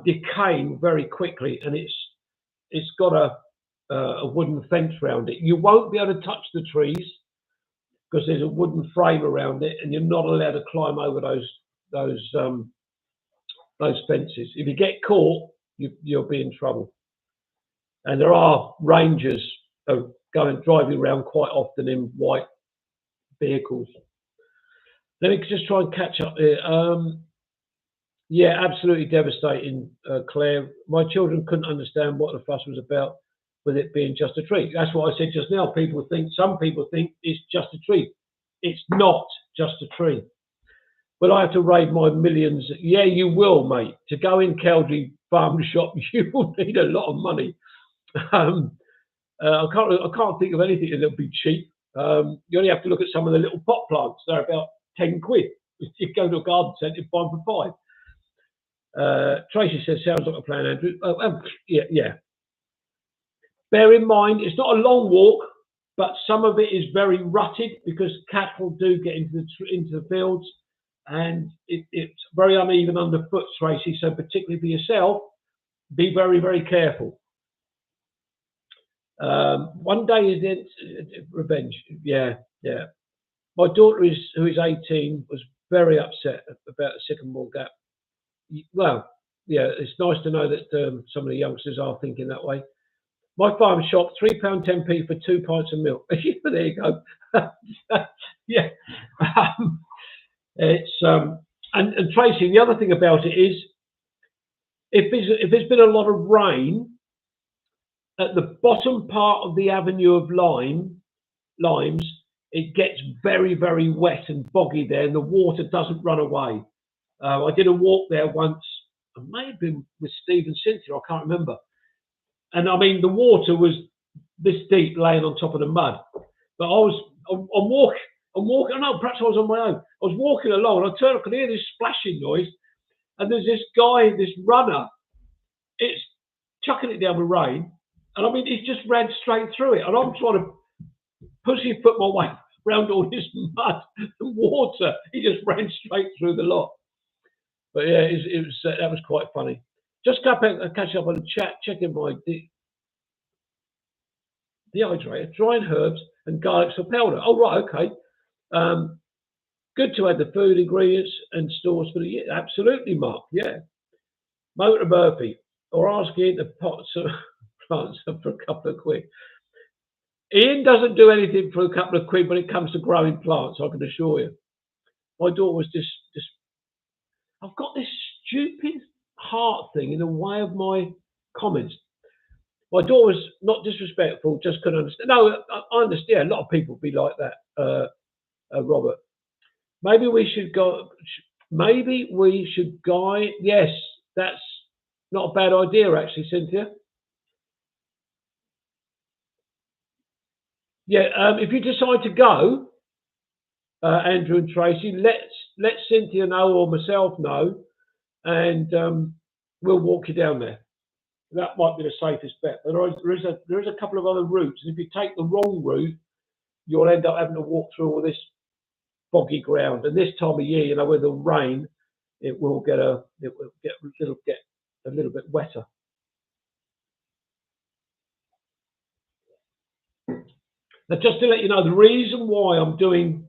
decaying very quickly, and it's got a wooden fence around it. You won't be able to touch the trees because there's a wooden frame around it, and you're not allowed to climb over those fences. If you get caught, you'll be in trouble. And there are rangers driving around quite often in white vehicles. Let me just try and catch up here. Yeah, absolutely devastating, Claire. My children couldn't understand what the fuss was about with it being just a tree. That's what I said just now. Some people think it's just a tree. It's not just a tree. Will I have to raid my millions? Yeah, you will, mate. To go in Caldry Farm Shop, you will need a lot of money. I can't think of anything that'll be cheap. You only have to look at some of the little pot plants. They're about 10 quid. You go to a garden centre, buy them for 5. Tracy says, sounds like a plan, Andrew. Yeah. Bear in mind, it's not a long walk, but some of it is very rutted because cattle do get into the fields, and it's very uneven underfoot, Tracy. So particularly for yourself, be very, very careful. One day is it revenge. Yeah. My daughter who is 18, was very upset about the Sycamore Gap. Well, yeah, it's nice to know that some of the youngsters are thinking that way. My farm shop, £3.10p for 2 pints of milk. There you go. Yeah, it's And Tracy, the other thing about it is, if there's been a lot of rain at the bottom part of the avenue of limes, it gets very, very wet and boggy there, and the water doesn't run away. I did a walk there once. I may have been with Steve and Cynthia. I can't remember. And I mean, the water was this deep, laying on top of the mud. But I'm walking. I'm walking. I know, perhaps I was on my own. I was walking along, and I turned. I could hear this splashing noise, and there's this guy, this runner. It's chucking it down with rain, and I mean, he just ran straight through it, and I'm trying to pussyfoot my way around all this mud and water. He just ran straight through the lot. But yeah, it was that was quite funny. Just catch up on the chat, checking my dehydrator, drying herbs and garlic for powder. Oh right, okay. Um, Good to add the food ingredients and stores for the year. Absolutely, Mark. Yeah, Motor Murphy, or ask Ian to pot some plants up for a couple of quid. Ian doesn't do anything for a couple of quid when it comes to growing plants. I can assure you. My daughter was just. I've got this stupid heart thing in the way of my comments. My daughter was not disrespectful, just couldn't understand. No, I understand. A lot of people be like that, Robert. Maybe we should go. Maybe we should guide. Yes, that's not a bad idea, actually, Cynthia. Yeah, if you decide to go, Andrew and Tracy, let Cynthia know or myself know, and we'll walk you down there. That might be the safest bet. But there is a couple of other routes, and if you take the wrong route, you'll end up having to walk through all this boggy ground. And this time of year, you know, with the rain, it will get a little bit wetter. Now, just to let you know, the reason why I'm doing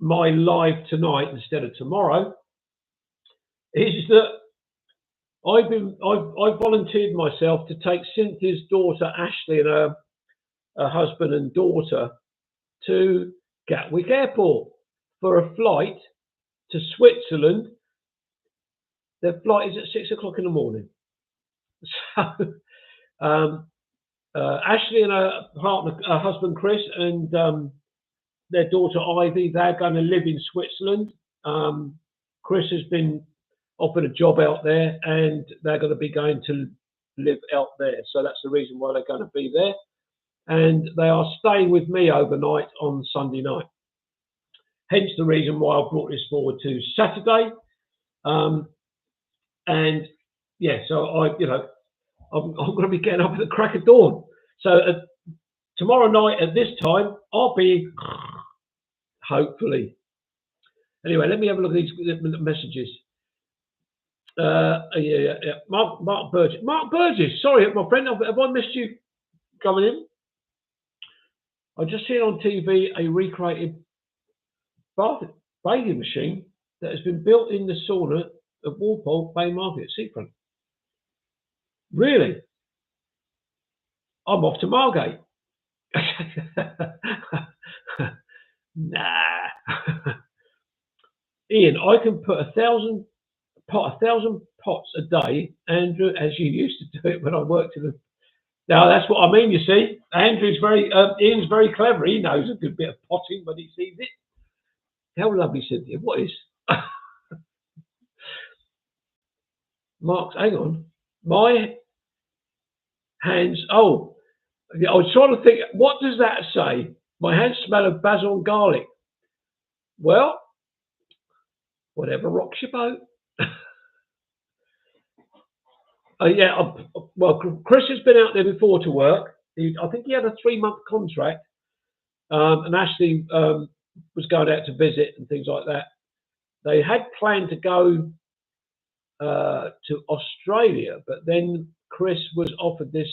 my live tonight instead of tomorrow is that I've volunteered myself to take Cynthia's daughter Ashley and her husband and daughter to Gatwick Airport for a flight to Switzerland. Their flight is at 6 o'clock in the morning. So Ashley and her partner, her husband Chris, and their daughter Ivy, they're going to live in Switzerland. Chris has been offered a job out there, and they're going to be going to live out there. So that's the reason why they're going to be there. And they are staying with me overnight on Sunday night. Hence the reason why I brought this forward to Saturday. And yeah, so I'm going to be getting up at the crack of dawn. So tomorrow night at this time, I'll be hopefully. Anyway, let me have a look at these messages. Yeah. Mark Burgess. Mark Burgess, sorry, my friend, have I missed you coming in? I just seen on TV a recreated bathing machine that has been built in the sauna at Walpole Bay Market, Seafront. Really? I'm off to Margate. Nah. Ian, I can put 1,000 pots a day, Andrew, as you used to do it when I worked in the. Now that's what I mean. You see, Ian's very clever. He knows a good bit of potting when he sees it. How lovely, Cynthia. What is? Mark's. Hang on. My hands. Oh, I was trying to think. What does that say? My hands smell of basil and garlic. Well, whatever rocks your boat. Well, Chris has been out there before to work. I think he had a 3-month contract, and Ashley was going out to visit and things like that. They had planned to go to Australia, but then Chris was offered this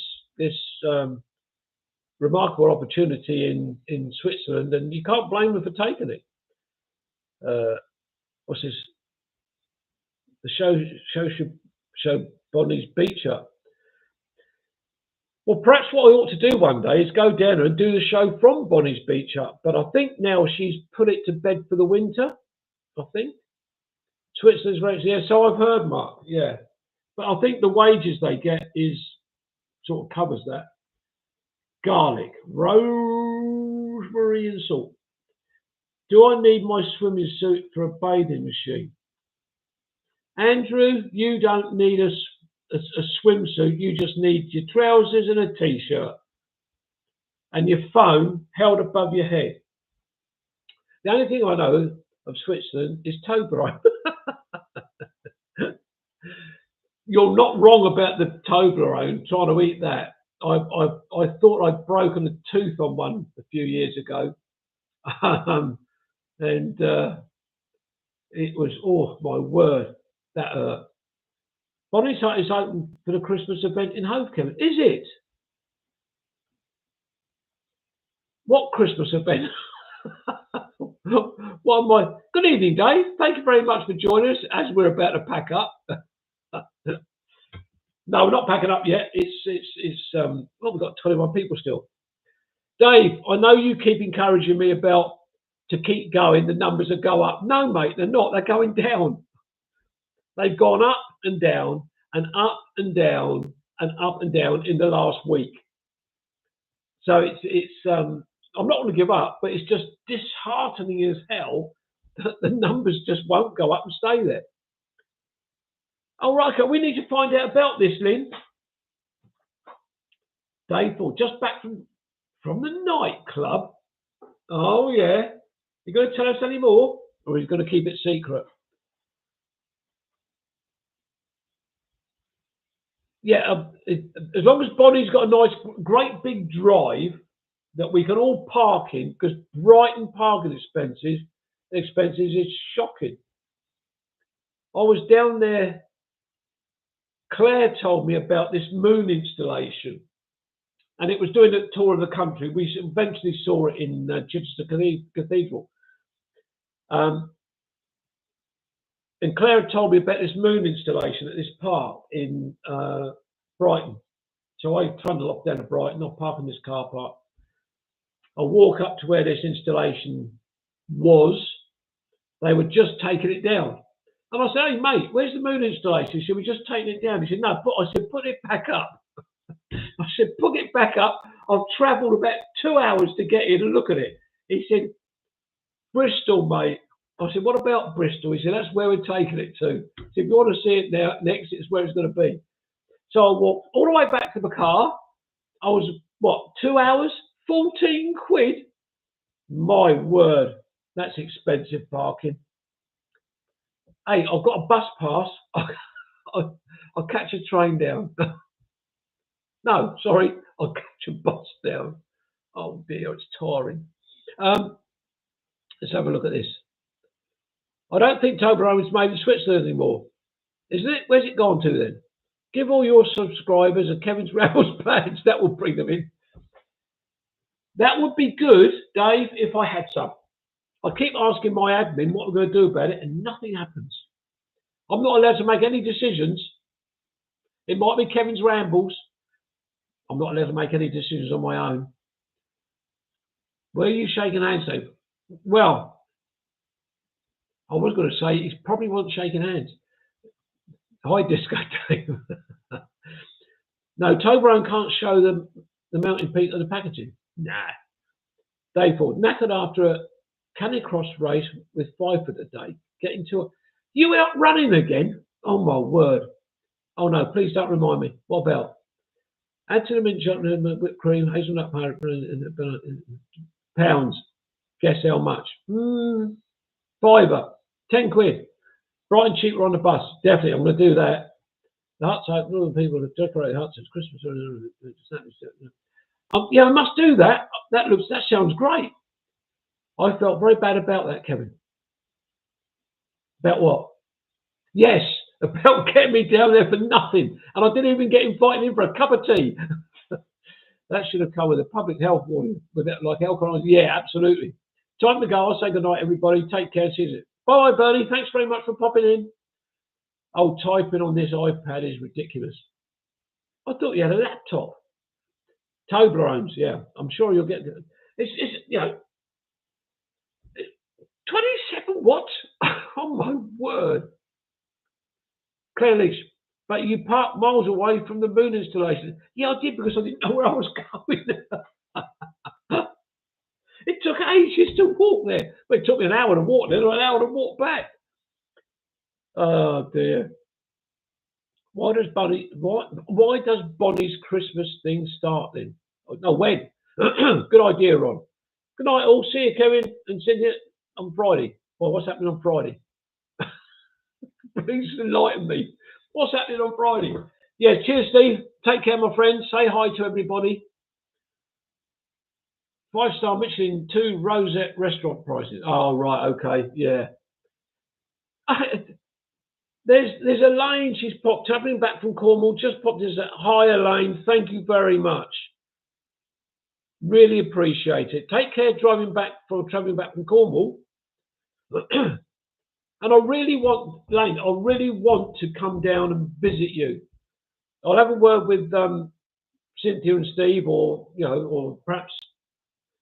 remarkable opportunity in Switzerland, and you can't blame him for taking it. What's this? The show should show Bonnie's beach up. Well, perhaps what I ought to do one day is go down there and do the show from Bonnie's beach up. But I think now she's put it to bed for the winter. I think. Switzerland's rates, yeah. So I've heard, Mark. Yeah, but I think the wages they get is sort of covers that. Garlic, rosemary, and salt. Do I need my swimming suit for a bathing machine? Andrew, you don't need a swimsuit. You just need your trousers and a t-shirt and your phone held above your head. The only thing I know of Switzerland is Toblerone. You're not wrong about the Toblerone. Trying to eat that. I thought I'd broken a tooth on one a few years ago, and it was, oh my word, that hurt. Bonnie's Hut is open for the Christmas event in Hove, Kevin. Is it? What Christmas event? What am I? Good evening, Dave. Thank you very much for joining us as we're about to pack up. No, we're not packing up yet. It's well, we've got 21 people still. Dave, I know you keep encouraging me about to keep going. The numbers will go up. No, mate, they're not. They're going down. They've gone up and down and up and down and up and down in the last week. So it's I'm not going to give up, but it's just disheartening as hell that the numbers just won't go up and stay there. All right, okay, we need to find out about this, Lynn. Dave Ford, just back from the nightclub. Oh yeah, you going to tell us any more, or are you going to keep it secret? Yeah, as long as Bonnie's got a nice, great big drive that we can all park in, because Brighton parking expenses is shocking. I was down there. Claire told me about this moon installation, and it was doing a tour of the country. We eventually saw it in Chichester Cathedral. And Claire had told me about this moon installation at this park in Brighton. So I trundle off down to Brighton. I'll park in this car park. I'll walk up to where this installation was. They were just taking it down. And I said, hey, mate, where's the moon installation? He said, we're just taking it down. He said, no, I said, put it back up. I said, put it back up. I've travelled about 2 hours to get here to look at it. He said, Bristol, mate. I said, what about Bristol? He said, that's where we're taking it to. So if you want to see it now, next, it's where it's going to be. So I walked all the way back to the car. I was, 2 hours? 14 quid? My word, that's expensive parking. Hey, I've got a bus pass. I'll catch a train down. No, sorry, I'll catch a bus down. Oh dear, it's tiring. Let's have a look at this. I don't think Toblerone is made in Switzerland anymore. Isn't it? Where's it gone to then? Give all your subscribers a Kevin's Rambles badge. That will bring them in. That would be good, Dave, if I had some. I keep asking my admin what we're going to do about it, and nothing happens. I'm not allowed to make any decisions. It might be Kevin's Rambles. I'm not allowed to make any decisions on my own. Where are you shaking hands, Dave? Well, I was going to say he probably wasn't shaking hands. Hi, Disco Dave. No, Toblerone can't show the mountain peak of the packaging. Nah. Dave Ford, knackered after a Canicross race with 5 foot a day. Getting to a... You out running again? Oh, my word. Oh, no, please don't remind me. What about? Add to the mint chocolate, whipped cream, hazelnut powder, pounds. Guess how much? £5. 10 quid. Bright and cheaper on the bus. Definitely, I'm going to do that. The huts open, all the people have decorated huts. It's Christmas. Yeah, I must do that. That sounds great. I felt very bad about that, Kevin. About what? Yes, about getting me down there for nothing. And I didn't even get invited in for a cup of tea. That should have come with a public health warning, with that, like alcohol. Yeah, absolutely. Time to go. I'll say good night, everybody. Take care. See you. Bye, Bernie. Thanks very much for popping in. Oh, typing on this iPad is ridiculous. I thought you had a laptop. Toblerones, yeah. I'm sure you'll get it. It's 27 watts. Oh my word. Claire Leach, but you parked miles away from the moon installation. Yeah, I did because I didn't know where I was going. It took ages to walk there. Well, it took me an hour to walk there, or an hour to walk back. Oh dear. Why does Bonnie's Christmas thing start then? Oh, no, when? Good idea, Ron. Good night, all. See you, Kevin and Cynthia, on Friday. Well, what's happening on Friday? Please enlighten me. What's happening on Friday? Yeah, cheers, Steve. Take care, my friend. Say hi to everybody. 5-star Michelin, 2 Rosette restaurant prices. Oh, right, okay, yeah. There's a lane she's popped, travelling back from Cornwall, just popped as a higher lane. Thank you very much. Really appreciate it. Take care travelling back from Cornwall. And I really want, Lane, I really want to come down and visit you. I'll have a word with Cynthia and Steve, or or perhaps.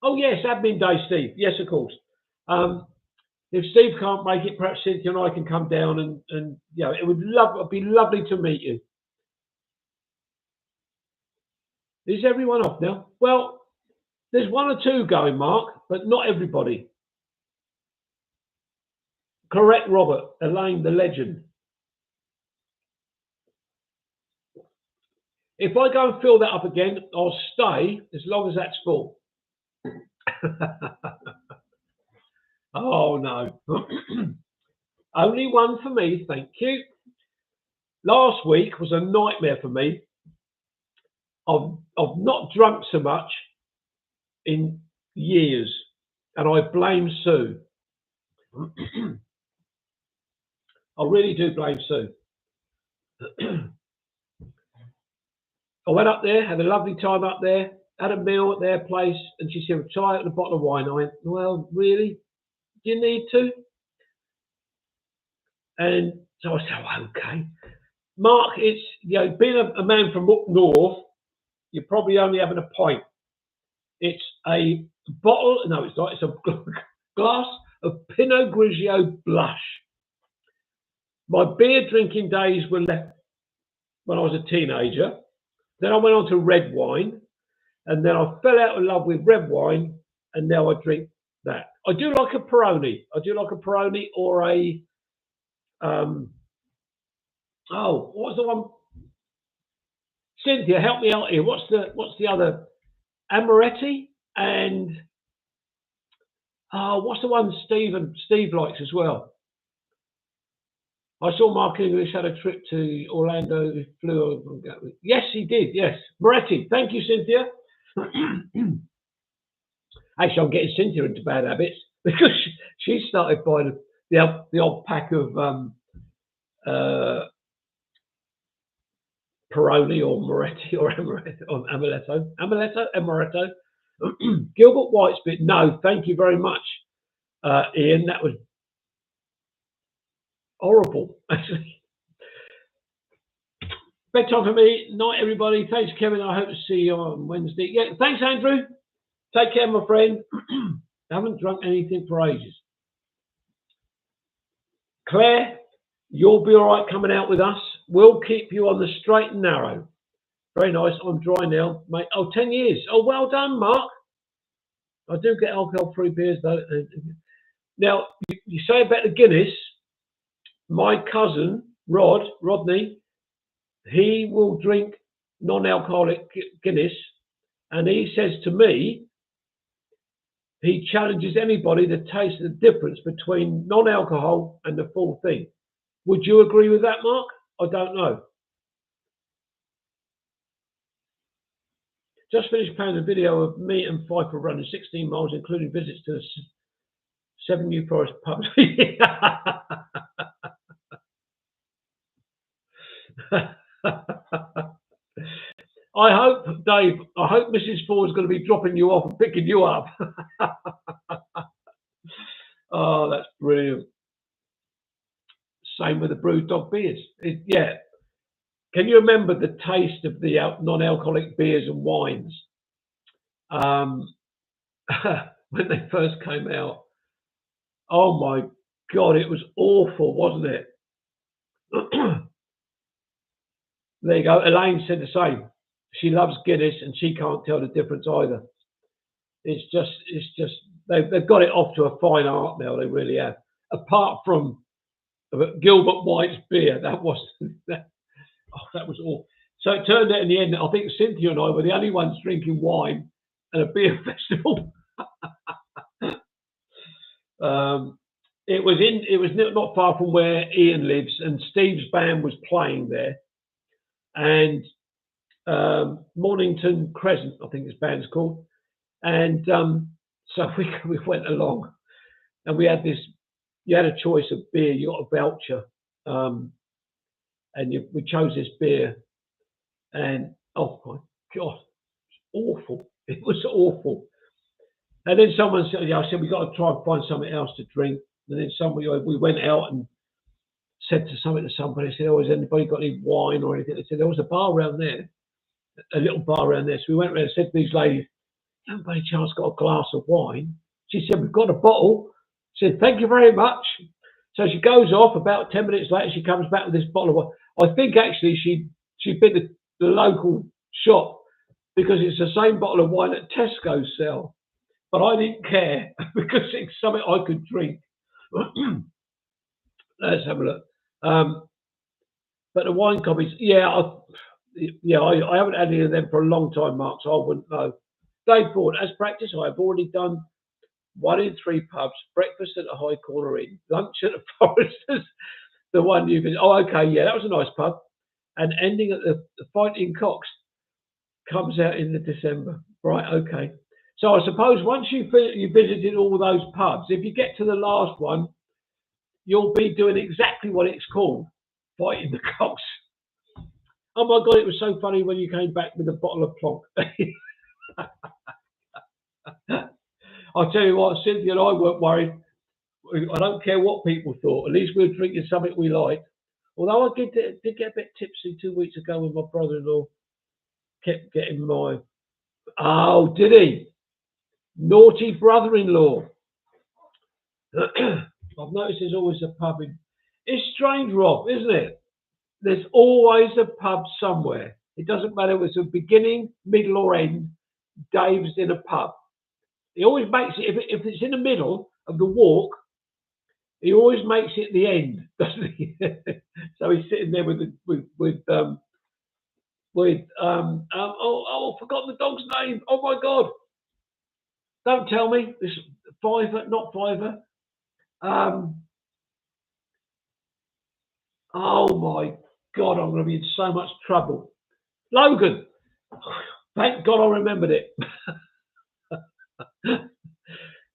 Oh yes, admin day, Steve. Yes, of course. If Steve can't make it, perhaps Cynthia and I can come down and it'd be lovely to meet you. Is everyone off now? Well, there's 1 or 2 going, Mark, but not everybody. Correct, Robert. Elaine, the legend. If I go and fill that up again, I'll stay as long as that's full. Oh no. Only one for me, thank you. Last week was a nightmare for me. I've not drunk so much in years, and I blame Sue. I really do blame Sue. I went up there, had a lovely time up there, had a meal at their place, and she said, "Try it and a bottle of wine." I went, "Well, really? Do you need to?" And so I said, "Oh, okay." Mark, it's being a man from up north, you're probably only having a pint. It's a bottle, no, it's not. It's a glass of Pinot Grigio blush. My beer drinking days were left when I was a teenager. Then I went on to red wine, and then I fell out of love with red wine, and now I drink that. I do like a Peroni. Or a what's the one? Cynthia, help me out here. What's the other? Amaretti and what's the one Steve likes as well? I saw Mark English had a trip to Orlando. He flew over. Yes, he did. Yes, Moretti. Thank you, Cynthia. Actually, I'm getting Cynthia into bad habits because she started buying the odd pack of Peroni or Moretti or Amaretto. Gilbert Whitesbit. No, thank you very much, Ian. That was horrible, actually. Bedtime for me. Night, everybody. Thanks, Kevin. I hope to see you on Wednesday. Yeah, thanks, Andrew. Take care, my friend. I haven't drunk anything for ages. Claire, you'll be all right coming out with us. We'll keep you on the straight and narrow. Very nice. I'm dry now, mate. Oh, 10 years. Oh, well done, Mark. I do get alcohol-free beers, though. Now, you say about the Guinness. My cousin, Rodney, he will drink non-alcoholic Guinness, and he says to me, he challenges anybody to taste the difference between non-alcohol and the full thing. Would you agree with that, Mark? I don't know. Just finished playing a video of me and Pfeiffer running 16 miles, including visits to the 7 New Forest pubs. I hope, Dave, Mrs. Ford's going to be dropping you off and picking you up. Oh, that's brilliant. Same with the brewed dog beers. Yeah. Can you remember the taste of the non-alcoholic beers and wines when they first came out? Oh my God, it was awful, wasn't it? There you go. Elaine said the same. She loves Guinness and she can't tell the difference either. It's just they've got it off to a fine art now. They really have. Apart from Gilbert White's beer, that was that was all. So it turned out in the end, I think Cynthia and I were the only ones drinking wine at a beer festival. It was not far from where Ian lives, and Steve's band was playing there, and Mornington Crescent, I think his band's called, and so we went along, and we had this. You had a choice of beer. You got a voucher, and we chose this beer, and oh my god, awful! It was awful. And then someone said, "Yeah," I said, "We got to try and find something else to drink." And then we went out and said to somebody, I said, "Oh, has anybody got any wine or anything?" They said there was a bar around there, a little bar around there. So we went around and said to these ladies, "Haven't by any chance got a glass of wine?" She said, "We've got a bottle." She said, "Thank you very much." So she goes off. About 10 minutes later, she comes back with this bottle of wine. I think actually she'd been to the local shop because it's the same bottle of wine that Tesco sell. But I didn't care because it's something I could drink. Let's have a look. But the wine copies, I haven't had any of them for a long time, Mark, so I wouldn't know. Dave Ford, as practice, I have already done 1 in 3 pubs, breakfast at the High Corner Inn, lunch at the Foresters, the one you can. Oh, okay, yeah, that was a nice pub, and ending at the Fighting Cocks comes out in the December. Right, okay. So I suppose once you visited all those pubs, if you get to the last one, you'll be doing exactly what it's called, Fighting the Cocks. Oh my God, it was so funny when you came back with a bottle of Plonk. I'll tell you what, Cynthia and I weren't worried. I don't care what people thought. At least we were drinking something we liked. Although I did get a bit tipsy 2 weeks ago with my brother-in-law. Kept getting my... Oh, did he? Naughty brother-in-law. I've noticed there's always a pub in... It's strange, Rob, isn't it? There's always a pub somewhere. It doesn't matter if it's a beginning, middle or end. Dave's in a pub. He always makes it, if it's in the middle of the walk, he always makes it the end, doesn't he? So he's sitting there with I've forgotten the dog's name. Oh my God. Don't tell me. This Fiver, not Fiver. Oh my God, I'm going to be in so much trouble. Logan. Thank God I remembered it.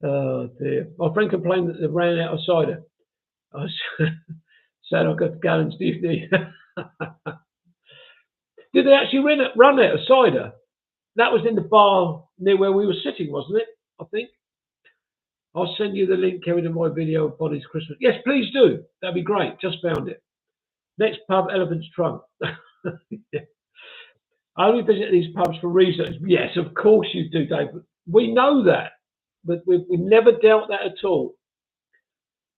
Oh dear. My friend complained that they ran out of cider. I was sad I've got gallons, do you? Did they actually run out of cider? That was in the bar near where we were sitting, wasn't it? I think. I'll send you the link, Kevin, to my video of Bonnie's Christmas. Yes, please do. That'd be great. Just found it. Next pub, Elephant's Trunk. Yeah. I only visit these pubs for research. Yes, of course you do, Dave. We know that, but we've never dealt that at all.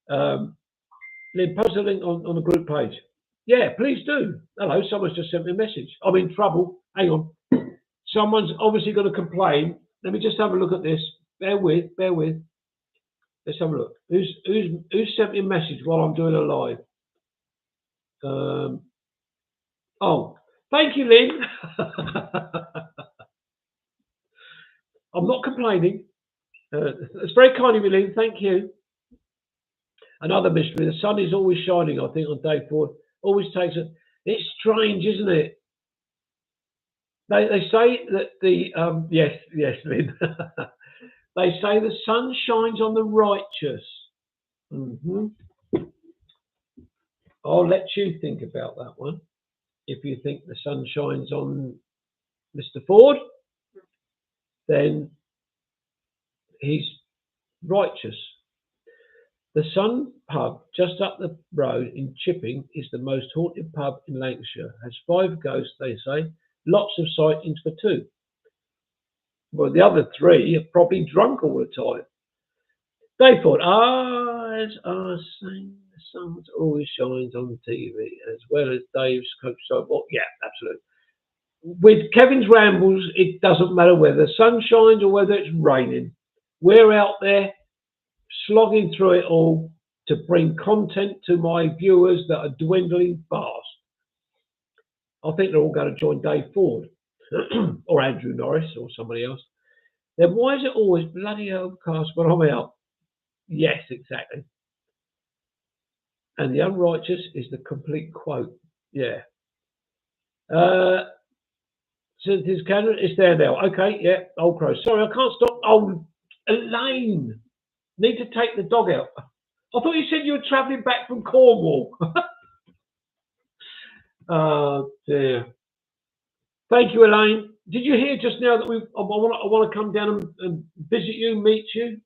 Lynn, post a link on the group page. Yeah, please do. Hello, someone's just sent me a message. I'm in trouble. Hang on. Someone's obviously going to complain. Let me just have a look at this. Bear with. Let's have a look. Who's sent me a message while I'm doing a live? Oh, thank you, Lynn. I'm not complaining. It's very kind of you, Lynn. Thank you. Another mystery. The sun is always shining, I think, on Dave Ford. Always takes it. It's strange, isn't it? They say that the yes, Lynn. They say the sun shines on the righteous. Mm-hmm. I'll let you think about that one. If you think the sun shines on Mr. Ford, then he's righteous. The Sun pub just up the road in Chipping is the most haunted pub in Lancashire. Has 5 ghosts, they say. Lots of sightings for 2. Well, the other 3 are probably drunk all the time. They thought, eyes are saying the sun always shines on TV as well as Dave's coach. So, well, yeah, absolutely. With Kevin's Rambles, it doesn't matter whether the sun shines or whether it's raining. We're out there slogging through it all to bring content to my viewers that are dwindling fast. I think they're all going to join Dave Ford or Andrew Norris or somebody else. Then why is it always bloody overcast when I'm out? Yes, exactly. And the unrighteous is the complete quote. Yeah. So this camera is there now. Okay, yeah, old crow. Sorry, I can't stop. Oh, Elaine, need to take the dog out. I thought you said you were travelling back from Cornwall. Oh dear. Thank you, Elaine. Did you hear just now that I want to come down and visit you, meet you?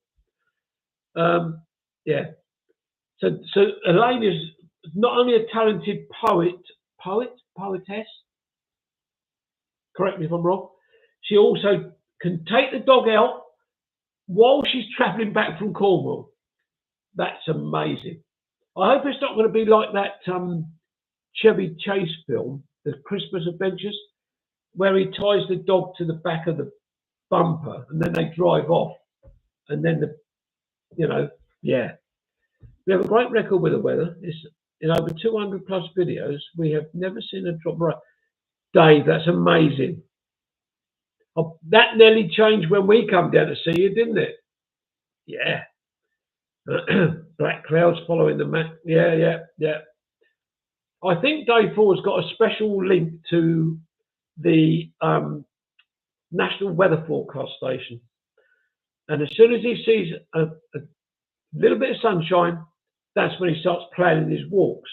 Yeah. So Elaine is not only a talented poetess. Correct me if I'm wrong. She also can take the dog out while she's travelling back from Cornwall. That's amazing. I hope it's not going to be like that Chevy Chase film, The Christmas Adventures, where he ties the dog to the back of the bumper and then they drive off. And then yeah. We have a great record with the weather. It's in over 200 plus videos. We have never seen a drop right. Dave, that's amazing. Oh, that nearly changed when we come down to see you, didn't it? Yeah. Black clouds following the map. Yeah. I think Dave Ford's got a special link to the National Weather Forecast Station. And as soon as he sees a little bit of sunshine, that's when he starts planning his walks.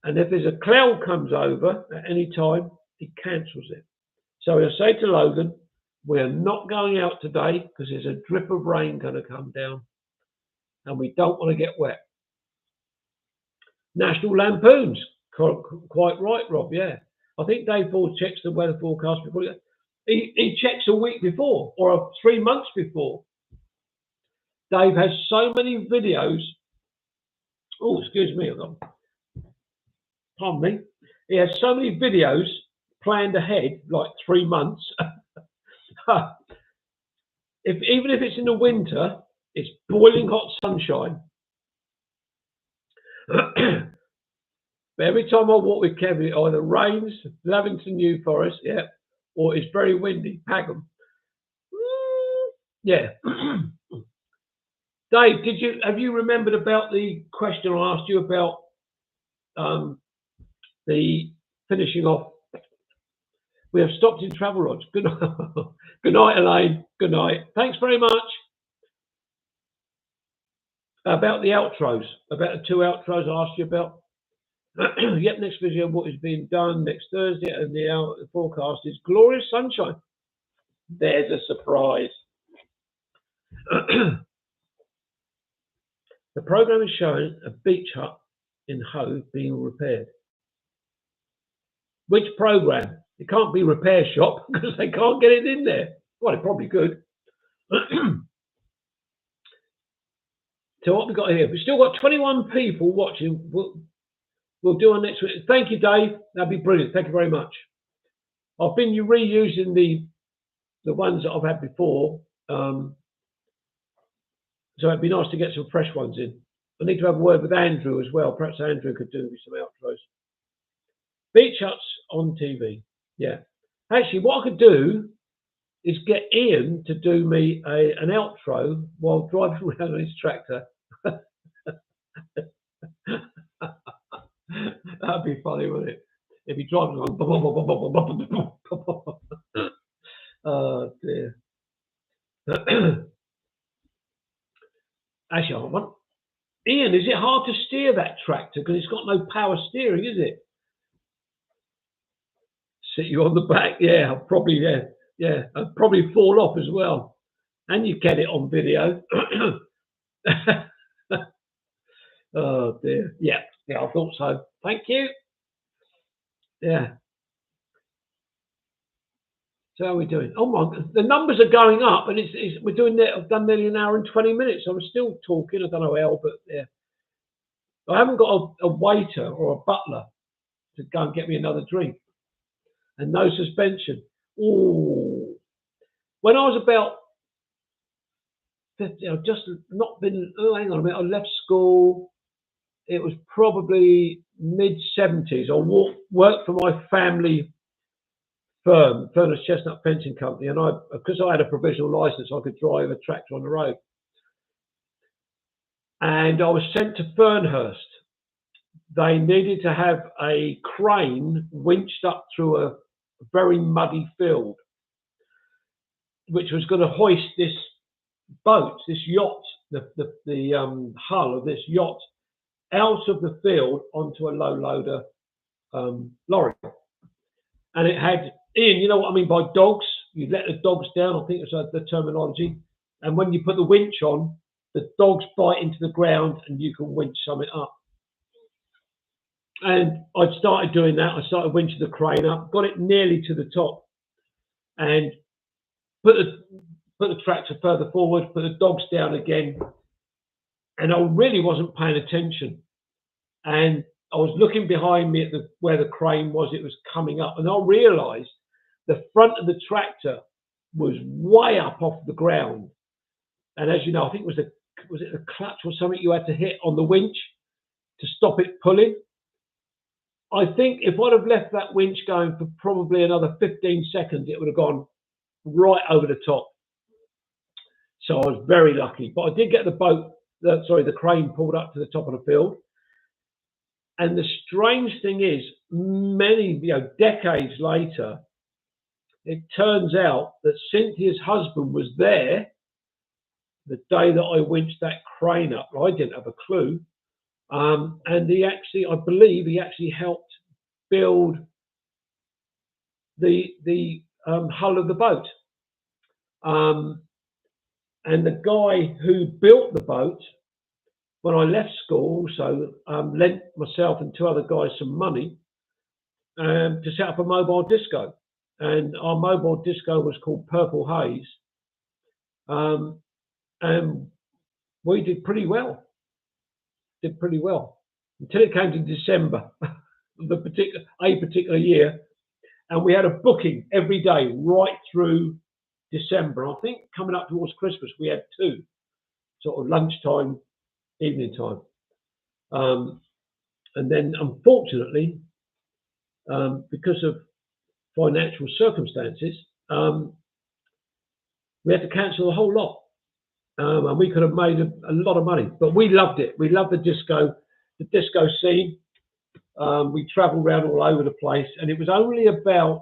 And if there's a cloud comes over at any time, he cancels it. So he'll say to Logan, we're not going out today because there's a drip of rain going to come down and we don't want to get wet. National Lampoons. Quite right, Rob, yeah. I think Dave Ford checks the weather forecast before. He checks a week before or 3 months before. Dave has so many videos. Oh, excuse me. Pardon me. He has so many videos planned ahead, like 3 months. Even if it's in the winter, it's boiling hot sunshine. But every time I walk with Kevin, it either rains, Lavington New Forest, yeah, or it's very windy, Pagham. Yeah. Dave, have you remembered about the question I asked you about the finishing off? We have stopped in Travel Lodge. Good night. Good night, Elaine. Good night. Thanks very much. About the outros, about the 2 outros I asked you about. Yep, next video, what is being done next Thursday, and the forecast is glorious sunshine. There's a surprise. The program is showing a beach hut in Hove being repaired. Which program? It can't be repair shop because they can't get it in there. Well, it probably could. So what we got here? We've still got 21 people watching. We'll do our next week. Thank you, Dave. That'd be brilliant. Thank you very much. I've been reusing the ones that I've had before. So it'd be nice to get some fresh ones in. I need to have a word with Andrew as well. Perhaps Andrew could do some outros. Beach huts on TV. Yeah. Actually, what I could do is get Ian to do me an outro while driving around on his tractor. That'd be funny, wouldn't it? If he drives along. Oh dear. Actually, I want Ian. Is it hard to steer that tractor because it's got no power steering? Is it? Sit you on the back? Yeah, I'll probably. Yeah. I'd probably fall off as well. And you get it on video. Oh dear. Yeah, I thought so. Thank you. Yeah. So how are we doing? Oh my, the numbers are going up, and we're doing that. I've done nearly an hour and 20 minutes. I'm still talking. I don't know how, but yeah. I haven't got a waiter or a butler to go and get me another drink, and no suspension. Ooh. When I was about 50, I've just not been, oh, hang on a minute, I left school. It was probably mid-70s. I worked for my family firm, Furnace Chestnut Fencing Company, and because I had a provisional license, I could drive a tractor on the road. And I was sent to Fernhurst. They needed to have a crane winched up through a very muddy field, which was going to hoist this boat, this yacht, the hull of this yacht, out of the field onto a low loader lorry. And it had, Ian, you know what I mean by dogs? You let the dogs down, I think it's the terminology. And when you put the winch on, the dogs bite into the ground and you can winch something up. And I'd started doing that. I started winching the crane up, got it nearly to the top, and put the tractor further forward, put the dogs down again. And I really wasn't paying attention. And I was looking behind me at where the crane was. It was coming up, and I realised the front of the tractor was way up off the ground. And as you know, I think was it the clutch or something you had to hit on the winch to stop it pulling. I think if I'd have left that winch going for probably another 15 seconds, it would have gone right over the top. So I was very lucky. But I did get the crane pulled up to the top of the field. And the strange thing is, many, decades later, it turns out that Cynthia's husband was there the day that I winched that crane up. I didn't have a clue. And I believe he actually helped build the hull of the boat. And the guy who built the boat, when I left school, also lent myself and two other guys some money to set up a mobile disco. And our mobile disco was called Purple Haze. And we did pretty well. Until it came to December, a particular year, and we had a booking every day right through December. I think coming up towards Christmas, we had two, sort of lunchtime, evening time. And then, unfortunately, because of financial circumstances, we had to cancel the whole lot. And we could have made a lot of money, but we loved it. We loved the disco scene. We travelled around all over the place, and it was only about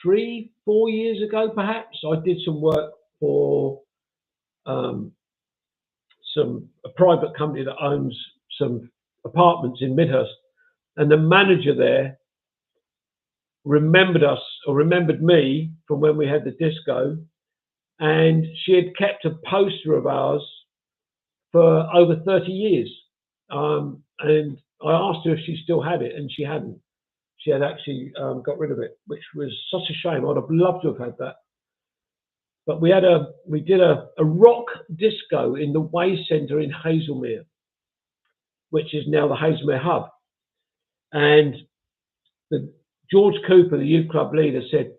3-4 years ago, perhaps, I did some work for a private company that owns some apartments in Midhurst, and the manager there remembered me from when we had the disco. And she had kept a poster of ours for over 30 years. And I asked her if she still had it, and she hadn't. She had actually got rid of it, which was such a shame. I'd have loved to have had that. But we did a rock disco in the Way Centre in Hazelmere, which is now the Hazelmere Hub. And George Cooper, the youth club leader, said,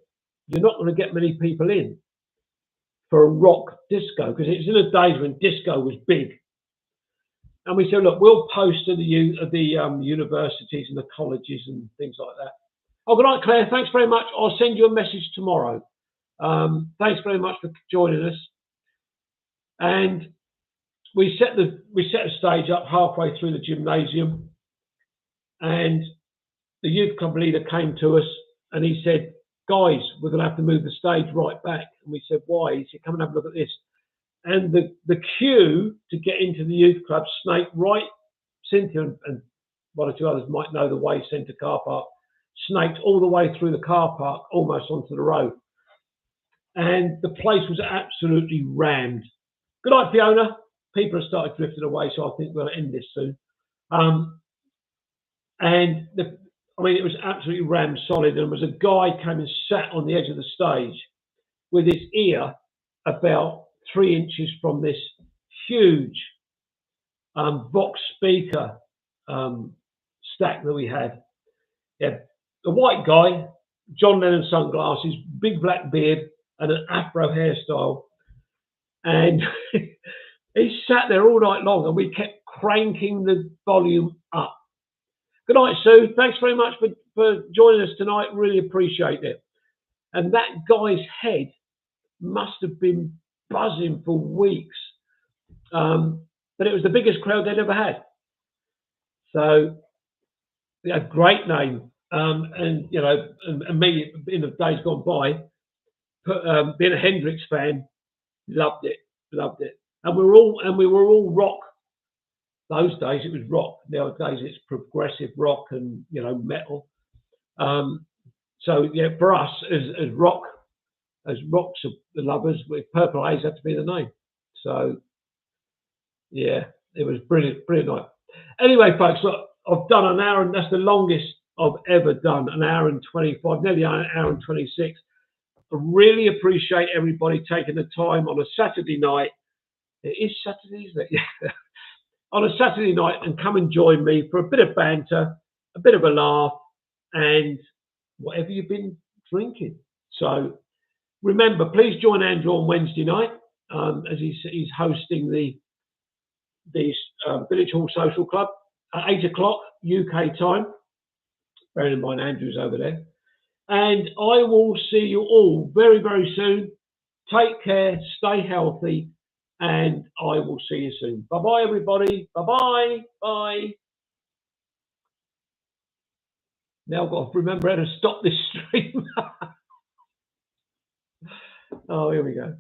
"You're not going to get many people in for a rock disco," because it was in the days when disco was big. And we said, "Look, we'll post to the universities and the colleges and things like that." Oh, good night, Claire. Thanks very much. I'll send you a message tomorrow. Thanks very much for joining us. And we set the stage up halfway through the gymnasium, and the youth club leader came to us and he said, "Guys, we're going to have to move the stage right back." And we said, "Why?" He said, "Come and have a look at this." And the queue to get into the youth club snaked right. Cynthia and one or two others might know the Way Centre car park, snaked all the way through the car park, almost onto the road. And the place was absolutely rammed. Good night, Fiona. People have started drifting away, so I think we're going to end this soon. It was absolutely rammed solid. And there was a guy came and sat on the edge of the stage with his ear about 3 inches from this huge Vox speaker stack that we had. Yeah, the white guy, John Lennon sunglasses, big black beard, and an afro hairstyle, and he sat there all night long, and we kept cranking the volume up. Good night, Sue. Thanks very much for joining us tonight. Really appreciate it. And that guy's head must have been buzzing for weeks. But it was the biggest crowd they'd ever had. So, yeah, great name. And you know, and me in the days gone by, being a Hendrix fan, loved it. And we were all rock. Those days it was rock. Nowadays it's progressive rock and metal. So yeah, for us as rocks lovers, with Purple Haze had to be the name. So yeah, it was brilliant night. Anyway, folks, look, I've done an hour, and that's the longest I've ever done. An hour and 25, nearly an hour and 26. I really appreciate everybody taking the time on a Saturday night. It is Saturday, isn't it? Yeah. On a Saturday night, and come and join me for a bit of banter, a bit of a laugh, and whatever you've been drinking. So remember, please join Andrew on Wednesday night as he's hosting the Village Hall Social Club at 8 o'clock UK time. Bearing in mind Andrew's over there. And I will see you all very, very soon. Take care, stay healthy, and I will see you soon. Bye-bye, everybody. Bye-bye. Bye. Now I've got to remember how to stop this stream. Oh, here we go.